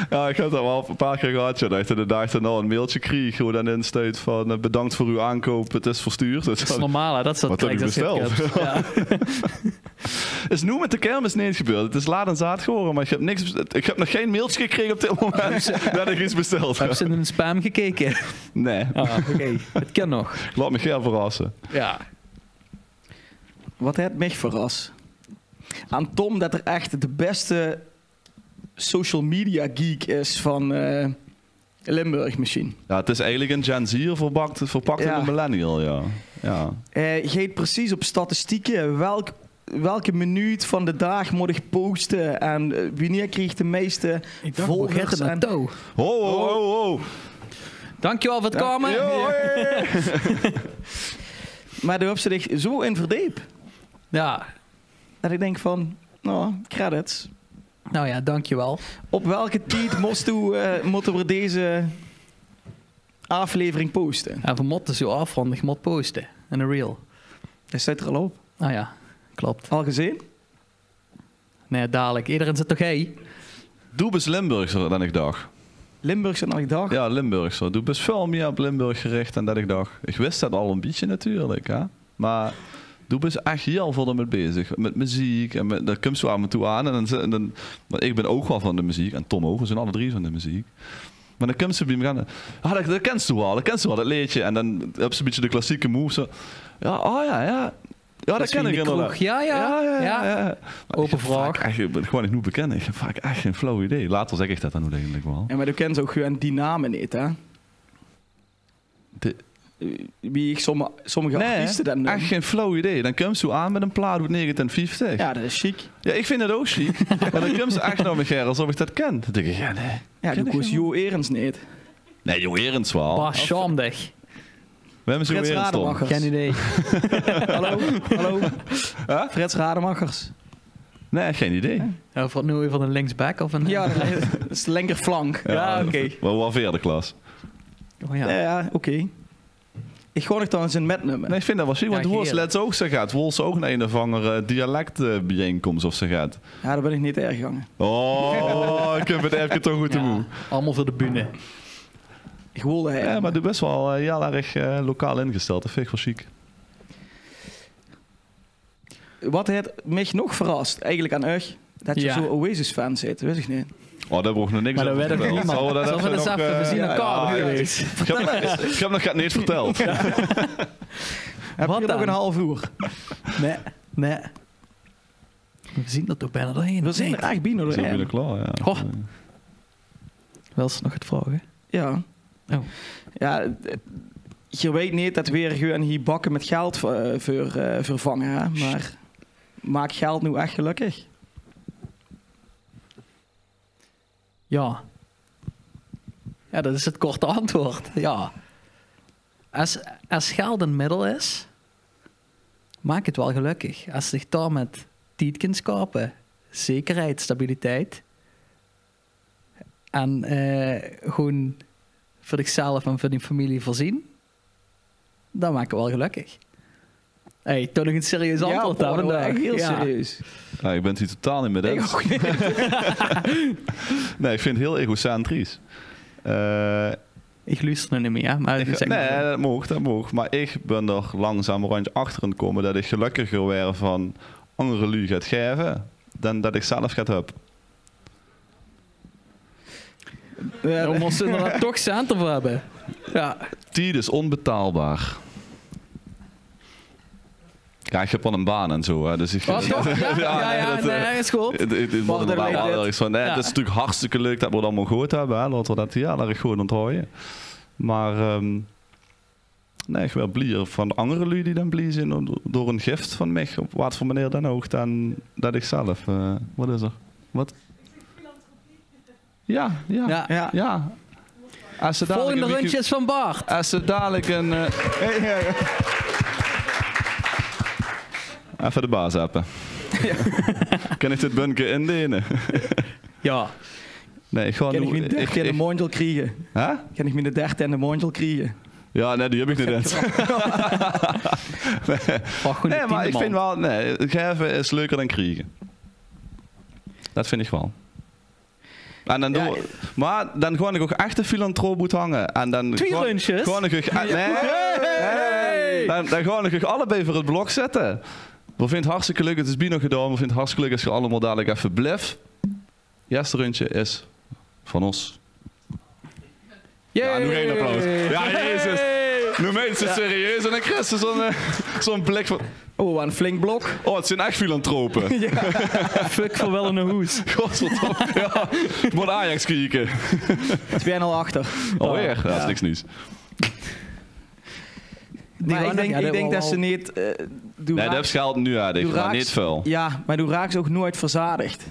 [SPEAKER 2] Ja, ik heb dat wel een paar keer gehad. Ja, dat ik de dag daarna een mailtje kreeg hoe dan in staat van bedankt voor uw aankoop, het is verstuurd.
[SPEAKER 3] Dat is normaal, hè? Dat soort
[SPEAKER 2] Wat heb je
[SPEAKER 3] tracks, dat
[SPEAKER 2] besteld?
[SPEAKER 3] zit ja.
[SPEAKER 2] Is nu met de kermis niet gebeurd. Het is laat en zaad geworden, maar ik heb nog geen mailtje gekregen op dit moment dat ik iets besteld
[SPEAKER 3] Heb
[SPEAKER 2] heb.
[SPEAKER 3] ze in een spam gekeken?
[SPEAKER 2] Nee,
[SPEAKER 3] Ah, oké. Het kan nog.
[SPEAKER 2] laat me geen verrassen.
[SPEAKER 3] Ja.
[SPEAKER 1] Wat heeft mij verrast? Aan Tom dat er echt de beste social media geek is van Limburg misschien.
[SPEAKER 2] Ja, het is eigenlijk een Gen Z verpakt in
[SPEAKER 1] Ja.
[SPEAKER 2] een millennial, ja. Ja.
[SPEAKER 1] Je gaat precies op statistieken welke minuut van de dag moet ik posten en wanneer krijg ik de meeste volgers. En,
[SPEAKER 2] Ho, ho, ho, ho.
[SPEAKER 3] Dankjewel voor het komen.
[SPEAKER 2] Yo, hey.
[SPEAKER 1] maar daar heb ze zich zo in verdiep
[SPEAKER 3] Ja.
[SPEAKER 1] dat ik denk van, nou, credits.
[SPEAKER 3] Nou ja, dankjewel.
[SPEAKER 1] Op welke tijd moeten we deze aflevering posten?
[SPEAKER 3] En we moeten zo afrondig moet posten. In een reel.
[SPEAKER 1] Dat staat er al op.
[SPEAKER 3] Nou ja, klopt.
[SPEAKER 1] Al gezien?
[SPEAKER 3] Nee, dadelijk. Iedereen zit toch hé?
[SPEAKER 2] Doe best Limburgser dan ik dacht.
[SPEAKER 1] Limburgse en dag.
[SPEAKER 2] Ja, Limburgser. Doe best veel meer op Limburg gericht dan dat ik dacht. Ik wist dat al een beetje natuurlijk, hè. Maar doe best echt heel veel ermee bezig. Met muziek en daar komt zo aan me toe aan. En dan, want ik ben ook wel van de muziek. En Tom ook, we zijn alle drie van de muziek. Maar dan komt ze bij me aan. Dat kent ze wel, dat liedje. En dan heb ze een beetje de klassieke moves. Zo. Ja, oh ja, ja. Ja, dat ken ik inderdaad.
[SPEAKER 3] Ja.
[SPEAKER 2] Maar
[SPEAKER 3] Open
[SPEAKER 2] ik heb
[SPEAKER 3] vraag.
[SPEAKER 2] vaak echt, ik ben gewoon niet bekend. Ik heb vaak echt geen flow idee. Later zeg ik dat dan eigenlijk wel.
[SPEAKER 1] Ja, maar du kent ook gewoon die namen niet, hè? Wie ik sommige artiesten dan noem.
[SPEAKER 2] echt geen flow idee. Dan komt ze aan met een plaat uit 1950.
[SPEAKER 1] Ja, dat is chic.
[SPEAKER 2] Ja, ik vind het ook chic. Maar dan komt ze echt naar me gerren alsof ik dat ken. Dan denk ik, ja, nee.
[SPEAKER 1] Ja,
[SPEAKER 2] Ken
[SPEAKER 1] du
[SPEAKER 2] ik
[SPEAKER 1] koos Jo Erens niet.
[SPEAKER 2] Nee, Jo Erens wel.
[SPEAKER 3] Bah, schaamdig.
[SPEAKER 2] We hebben zo
[SPEAKER 1] Frits
[SPEAKER 2] Erens, Tom.
[SPEAKER 1] Rademachers.
[SPEAKER 3] Geen idee.
[SPEAKER 1] Hallo.
[SPEAKER 2] Huh?
[SPEAKER 1] Frits Rademachers.
[SPEAKER 2] Nee, geen idee.
[SPEAKER 3] Ja, of het nu even een linksback of een...
[SPEAKER 1] Ja, dat is de linkerflank.
[SPEAKER 3] Ja, oké.
[SPEAKER 2] Wel vierde klas.
[SPEAKER 3] Oh,
[SPEAKER 1] Ja,
[SPEAKER 3] ja.
[SPEAKER 1] oké. Ik ga nog trouwens een metnummer.
[SPEAKER 2] Nee, ik vind dat wel chic. Want
[SPEAKER 3] Ja,
[SPEAKER 2] Woels
[SPEAKER 3] heerlijk.
[SPEAKER 2] let ook zo gaat. Woels ook naar een of andere dialectbijeenkomst of zo gaat.
[SPEAKER 1] Ja, daar ben ik niet erg gegaan.
[SPEAKER 2] Oh, ik heb het even toch goed te moe.
[SPEAKER 3] Allemaal voor de bühne.
[SPEAKER 1] Ik wilde hij.
[SPEAKER 2] Ja, maar doe best wel heel erg lokaal ingesteld. Dat vind ik wel chic.
[SPEAKER 1] Wat het mij nog verrast, eigenlijk aan euch, dat je
[SPEAKER 3] Ja.
[SPEAKER 1] zo Oasis-fan zit, weet ik niet.
[SPEAKER 2] Oh, daar braucht nog niks
[SPEAKER 3] Maar dat
[SPEAKER 2] over
[SPEAKER 3] weet ook
[SPEAKER 2] verteld.
[SPEAKER 3] niemand.
[SPEAKER 2] Zullen we dat
[SPEAKER 3] Zullen we
[SPEAKER 2] even
[SPEAKER 3] dat
[SPEAKER 2] nog,
[SPEAKER 3] even- we zien
[SPEAKER 2] ja,
[SPEAKER 3] elkaar
[SPEAKER 2] ja,
[SPEAKER 3] geweest.
[SPEAKER 2] Ik heb nog niet verteld.
[SPEAKER 1] Heb
[SPEAKER 3] Wat
[SPEAKER 1] je
[SPEAKER 3] dan?
[SPEAKER 1] nog een half uur?
[SPEAKER 3] Nee. We zien er toch bijna doorheen.
[SPEAKER 1] We zijn er echt binnen
[SPEAKER 2] Zo
[SPEAKER 1] doorheen.
[SPEAKER 2] weer klaar, ja.
[SPEAKER 3] Oh. Wel ze nog het vragen?
[SPEAKER 1] Ja.
[SPEAKER 3] Oh.
[SPEAKER 1] Ja, je weet niet dat we weer gewoon hier bakken met geld vervangen, hè? Maar maakt geld nu echt gelukkig?
[SPEAKER 3] Ja. Ja, dat is het korte antwoord. Ja. Als geld een middel is, maak het wel gelukkig. Als je zich daar met tijd kunt skapen, zekerheid, stabiliteit, en gewoon voor zichzelf en voor die familie voorzien, dan maak je wel gelukkig. Hey, toch nog een serieus antwoord
[SPEAKER 1] ja,
[SPEAKER 3] aan
[SPEAKER 1] dat was
[SPEAKER 3] vandaag.
[SPEAKER 1] echt heel
[SPEAKER 3] Ja.
[SPEAKER 1] serieus.
[SPEAKER 2] Ja, ik ben het hier totaal niet met
[SPEAKER 1] Ik
[SPEAKER 2] eens.
[SPEAKER 1] ook niet.
[SPEAKER 2] Nee, ik vind het heel egocentrisch.
[SPEAKER 3] Ik luister nu niet meer, maar zeg maar.
[SPEAKER 2] Nee, dat mag. Maar ik ben er langzaam rondje achter aan het komen dat ik gelukkiger word van andere lui gaat geven dan dat ik zelf gaat heb.
[SPEAKER 3] We moesten inderdaad toch centen voor hebben. Ja.
[SPEAKER 2] Tijd is onbetaalbaar. Ja, ik heb al een baan en zo, hè, dus ik...
[SPEAKER 3] Wat toch? Ja, nee, is goed.
[SPEAKER 2] Het wordt inderdaad wel heel erg van... Nee, het is natuurlijk hartstikke leuk dat we het allemaal gehoord hebben. Hè. Laten we dat heel erg gewoon onthouden. Maar... nee, ik ben blij van andere lui die dan blij zijn door een gift van mij. Op wat voor manier dan ook, dan dat ik zelf. Wat is er? Wat? Ja. Als ze
[SPEAKER 3] Volgende rondje is van Bart.
[SPEAKER 2] Als ze dadelijk een... Even de baas hebben. Kan ik dit bunker indelen?
[SPEAKER 3] Ja.
[SPEAKER 1] Nee, ik ga nu... Kan ik mijn 13e mondel krijgen?
[SPEAKER 2] Huh?
[SPEAKER 1] Kan ik mijn 13e mondel krijgen?
[SPEAKER 2] Ja, nee, die heb ik niet eens. Nee, maar ik vind wel... Nee, geven is leuker dan krijgen. Dat vind ik wel. En dan maar dan gewoon ik ook echt een filantroop moet hangen. En dan
[SPEAKER 3] 2 lunches?
[SPEAKER 2] Gewoon ik dan gewoon ik allebei voor het blok zetten. We vinden het hartstikke leuk, het is bijna gedaan. We vinden het hartstikke leuk als je allemaal dadelijk even blijft. Eerste rondje is van ons. Ja, nu geen applaus. Ja, jezus. Nu meent ze serieus en dan krijg je zo'n blik van...
[SPEAKER 1] Oh, wat een flink blok.
[SPEAKER 2] Oh, het zijn echt filantropen.
[SPEAKER 3] Ja. Fuck voor wel in een hoes.
[SPEAKER 2] Godverdomme. Ja, ik moet Ajax kijken.
[SPEAKER 1] 2-0 achter.
[SPEAKER 2] Oh, ja, dat is niks nieuws.
[SPEAKER 1] Maar ik denk dat ze niet...
[SPEAKER 2] nee, dat geld nu uit, maar niet veel.
[SPEAKER 1] Ja, maar toen raakt ze ook nooit verzadigd.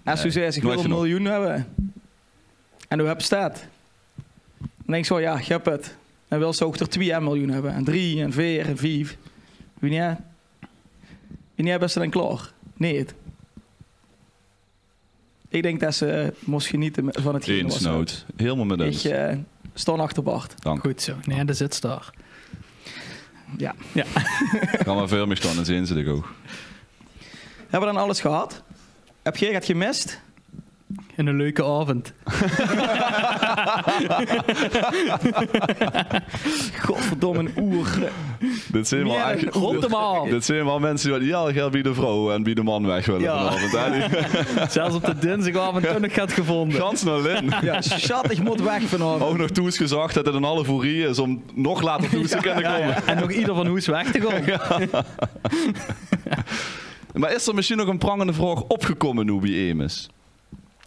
[SPEAKER 1] Als je zegt, ik wil een miljoen hebben. En hoe heb je dat? Dan denk ik zo, ja, je hebt het. Dan wil ze ook er 2 miljoen hebben. En 3 en 4 en 5. Wanneer hebben ze dan klaar? Nee. Ik denk dat ze moest genieten van het
[SPEAKER 2] geheel. Eens helemaal met eens.
[SPEAKER 1] Ik sta achter Bart.
[SPEAKER 2] Dank.
[SPEAKER 3] Goed zo. Nee, daar zit ze daar.
[SPEAKER 1] Ja.
[SPEAKER 2] Kan maar veel meer staan en zien ze ik ook.
[SPEAKER 1] Hebben we dan alles gehad? Heb jij het gemist?
[SPEAKER 3] In een leuke avond.
[SPEAKER 1] Godverdomme, een oer.
[SPEAKER 2] Dit zijn wel echt... Dit zijn wel mensen die al geld bij de vrouw en bij de man weg willen vanavond.
[SPEAKER 3] Zelfs op de dinsdagavond toen ik had gevonden.
[SPEAKER 2] Gans naar Lin.
[SPEAKER 1] Ja, schat, ik moet weg vanavond.
[SPEAKER 2] Ook nog toes gezegd dat het een half uur is om nog later toes te kunnen komen.
[SPEAKER 3] Ja. En nog ieder van hoes weg te gaan.
[SPEAKER 2] Ja. Maar is er misschien nog een prangende vraag opgekomen nu bij Emis?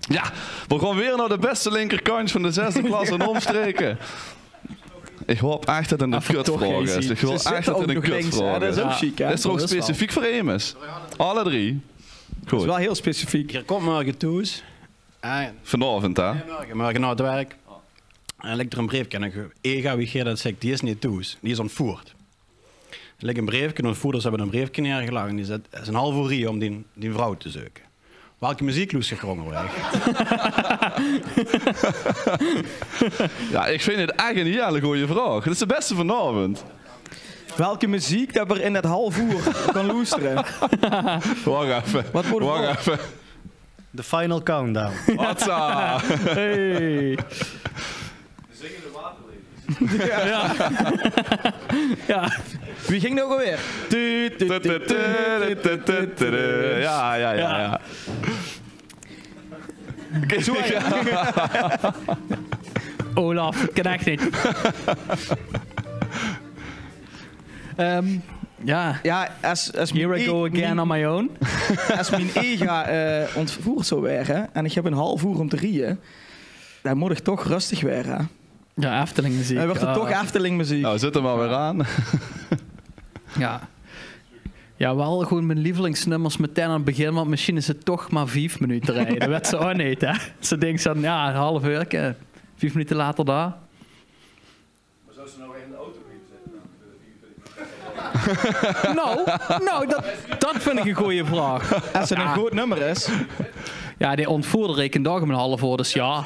[SPEAKER 2] Ja, we gaan weer naar de beste linkerkant van de 6e klas en omstreken. Ik hoop echt dat het een kutvraag is. Ik hoop echt dat het een kutvraag is.
[SPEAKER 1] Dat is ook chic, hè?
[SPEAKER 2] Is er ook specifiek voor Emis? Alle 3? Goed.
[SPEAKER 1] Dat is wel heel specifiek.
[SPEAKER 7] Hier komt morgen toes.
[SPEAKER 2] Vanavond, hè?
[SPEAKER 7] Morgen na het werk. En ligt er een briefje. En Ega, wie geeft dat zegt, die is niet toes. Die is ontvoerd. Er ligt een briefje, en ontvoerders hebben een briefje neergelegd. En die zegt, het is een half uur om die vrouw te zoeken. Welke muziek loest gegrongen weg?
[SPEAKER 2] Ja, ik vind het echt een hele goede vraag. Dat is de beste vanavond.
[SPEAKER 1] Welke muziek dat we in dat half uur kan loesteren?
[SPEAKER 2] Wacht even. Wacht even.
[SPEAKER 9] The Final Countdown.
[SPEAKER 2] Hatsa!
[SPEAKER 3] Hey. Ja.
[SPEAKER 1] Wie ging nou alweer?
[SPEAKER 2] Ja.
[SPEAKER 3] Olaf, dat kan echt niet. Ja,
[SPEAKER 1] als
[SPEAKER 3] here I go again on my own.
[SPEAKER 1] Als mijn ega ontvoerd zou werden en ik heb een half uur om te rijden, dan moet ik toch rustig werden.
[SPEAKER 3] Ja, Efteling muziek.
[SPEAKER 1] Dan wordt het toch Efteling muziek.
[SPEAKER 2] Nou, zet er maar weer aan.
[SPEAKER 3] Ja. Ja, wel gewoon mijn lievelingsnummers meteen aan het begin, want misschien is het toch maar 5 minuten rijden. Dat weet ze ook niet, hè. Ze denkt zo, ja, een half uur, 5 minuten later daar.
[SPEAKER 10] Maar zou ze nou in de auto zitten?
[SPEAKER 3] Nou, dat vind ik een goede vraag.
[SPEAKER 1] Als het een goed nummer is.
[SPEAKER 3] Ja, die ontvoerder rekent dag om een half uur, dus ja.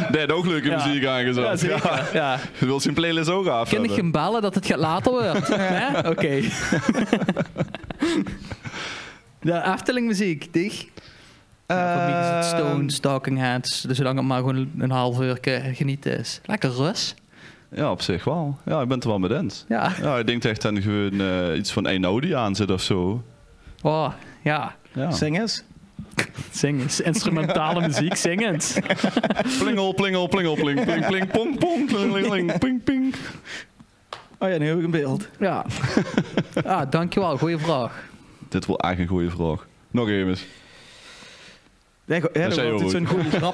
[SPEAKER 2] Die heeft ook leuke muziek aangezet.
[SPEAKER 3] Ja, zeker. Ja.
[SPEAKER 2] Je wilt zijn playlist ook af.
[SPEAKER 3] Kan ik hem bellen dat het gaat later wordt? Oké. De Efteling muziek, dich? Voor mij is het Stones, Talking Heads, dus zolang het maar gewoon een half uur genieten is. Lekker rust.
[SPEAKER 2] Ja, op zich wel. Ja, ik ben het er wel mee eens. Ja, ik denk echt dat gewoon iets van Einaudi aan zit of zo.
[SPEAKER 3] Oh, ja.
[SPEAKER 1] Zing eens.
[SPEAKER 3] Zingen, instrumentale muziek, zingend.
[SPEAKER 2] Plingel, plingel, plingel, pling, pling, pling, pong, pong, pling, pling, pling, ping, ping.
[SPEAKER 1] Oh ja, nu heb ik een beeld.
[SPEAKER 3] Ja. Dankjewel, goeie vraag.
[SPEAKER 2] Dit wordt echt een goede vraag. Nog even.
[SPEAKER 1] Ja, dat is altijd zo'n goede grap.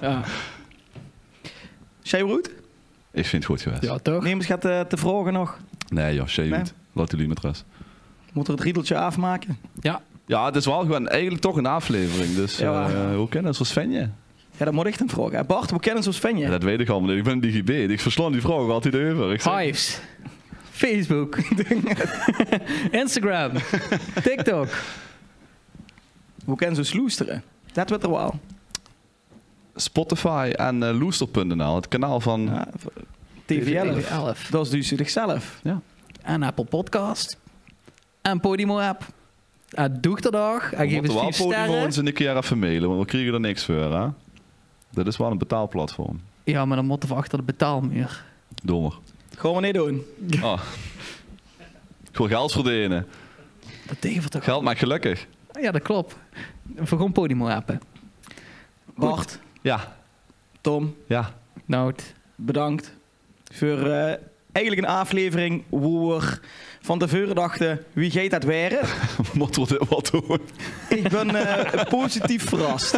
[SPEAKER 1] Ja. Jij goed?
[SPEAKER 2] Ik vind het goed geweest.
[SPEAKER 3] Ja, toch?
[SPEAKER 1] Neem eens gaat te vragen nog.
[SPEAKER 2] Nee joh, Shay
[SPEAKER 1] Nee?
[SPEAKER 2] goed. Laat jullie met rust.
[SPEAKER 1] Moet er het riedeltje afmaken?
[SPEAKER 3] Ja.
[SPEAKER 2] Ja, het is wel gewoon eigenlijk toch een aflevering. Dus
[SPEAKER 1] Ja.
[SPEAKER 2] hoe kennen ze als Svenje?
[SPEAKER 1] Ja, dat moet echt een vraag. Bart, hoe kennen ze ons Svenje?
[SPEAKER 2] Ja, dat weet ik allemaal niet. Ik ben een digib. Ik verslaan die vraag altijd over. Ik zeg-
[SPEAKER 3] Hives. Facebook. Instagram. TikTok.
[SPEAKER 1] Hoe kennen ze ons loesteren? Dat weet er wel.
[SPEAKER 2] Spotify en Loester.nl, het kanaal van...
[SPEAKER 1] Ja, TV11.
[SPEAKER 3] TV11.
[SPEAKER 1] Dat is dus zichzelf.
[SPEAKER 3] En Apple Podcast. En Podimo app. Doe er dag. En
[SPEAKER 2] We
[SPEAKER 3] geef
[SPEAKER 2] moeten
[SPEAKER 3] eens
[SPEAKER 2] wel
[SPEAKER 3] 5
[SPEAKER 2] Podimo
[SPEAKER 3] sterren.
[SPEAKER 2] eens een keer even mailen, want we krijgen er niks voor. Hè? Dat is wel een betaalplatform.
[SPEAKER 3] Ja, maar dan moeten we achter de betaalmuur.
[SPEAKER 2] Dommer.
[SPEAKER 1] Gaan we niet doen.
[SPEAKER 2] Oh. Ik wil geld verdienen.
[SPEAKER 3] Dat tegen we toch?
[SPEAKER 2] Geld maakt gelukkig.
[SPEAKER 3] Ja, dat klopt. We gewoon Podimo appen.
[SPEAKER 1] Bart,
[SPEAKER 2] Ja.
[SPEAKER 1] Tom,
[SPEAKER 2] Ja.
[SPEAKER 3] Nout.
[SPEAKER 1] bedankt voor eigenlijk een aflevering waar we van tevoren dachten, wie gaat dat waren?
[SPEAKER 2] Moeten we dit wat doen?
[SPEAKER 1] Ik ben positief verrast.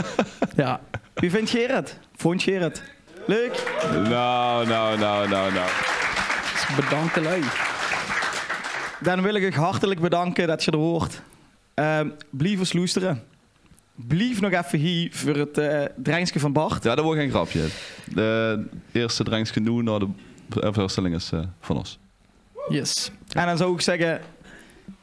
[SPEAKER 3] Ja.
[SPEAKER 1] Wie vindt Gerrit? Vond Gerrit? Leuk?
[SPEAKER 2] Nou.
[SPEAKER 3] Bedankt de lui.
[SPEAKER 1] Dan wil ik je hartelijk bedanken dat je er hoort. Blijf eens loesteren. Blijf nog even hier voor het drankje van Bart.
[SPEAKER 2] Ja, dat wordt geen grapje. De eerste drankje doen naar de voorstelling is van ons.
[SPEAKER 3] Yes.
[SPEAKER 1] En dan zou ik zeggen,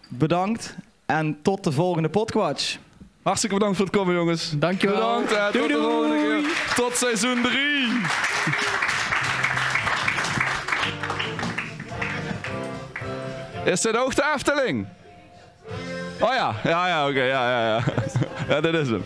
[SPEAKER 1] bedankt en tot de volgende Podquatch.
[SPEAKER 2] Hartstikke bedankt voor het komen, jongens.
[SPEAKER 3] Dankjewel.
[SPEAKER 2] Bedankt. Tot de volgende keer. Tot seizoen 3. Is dit ook de Efteling? Oh ja, oké, ja. Ja, dit is hem.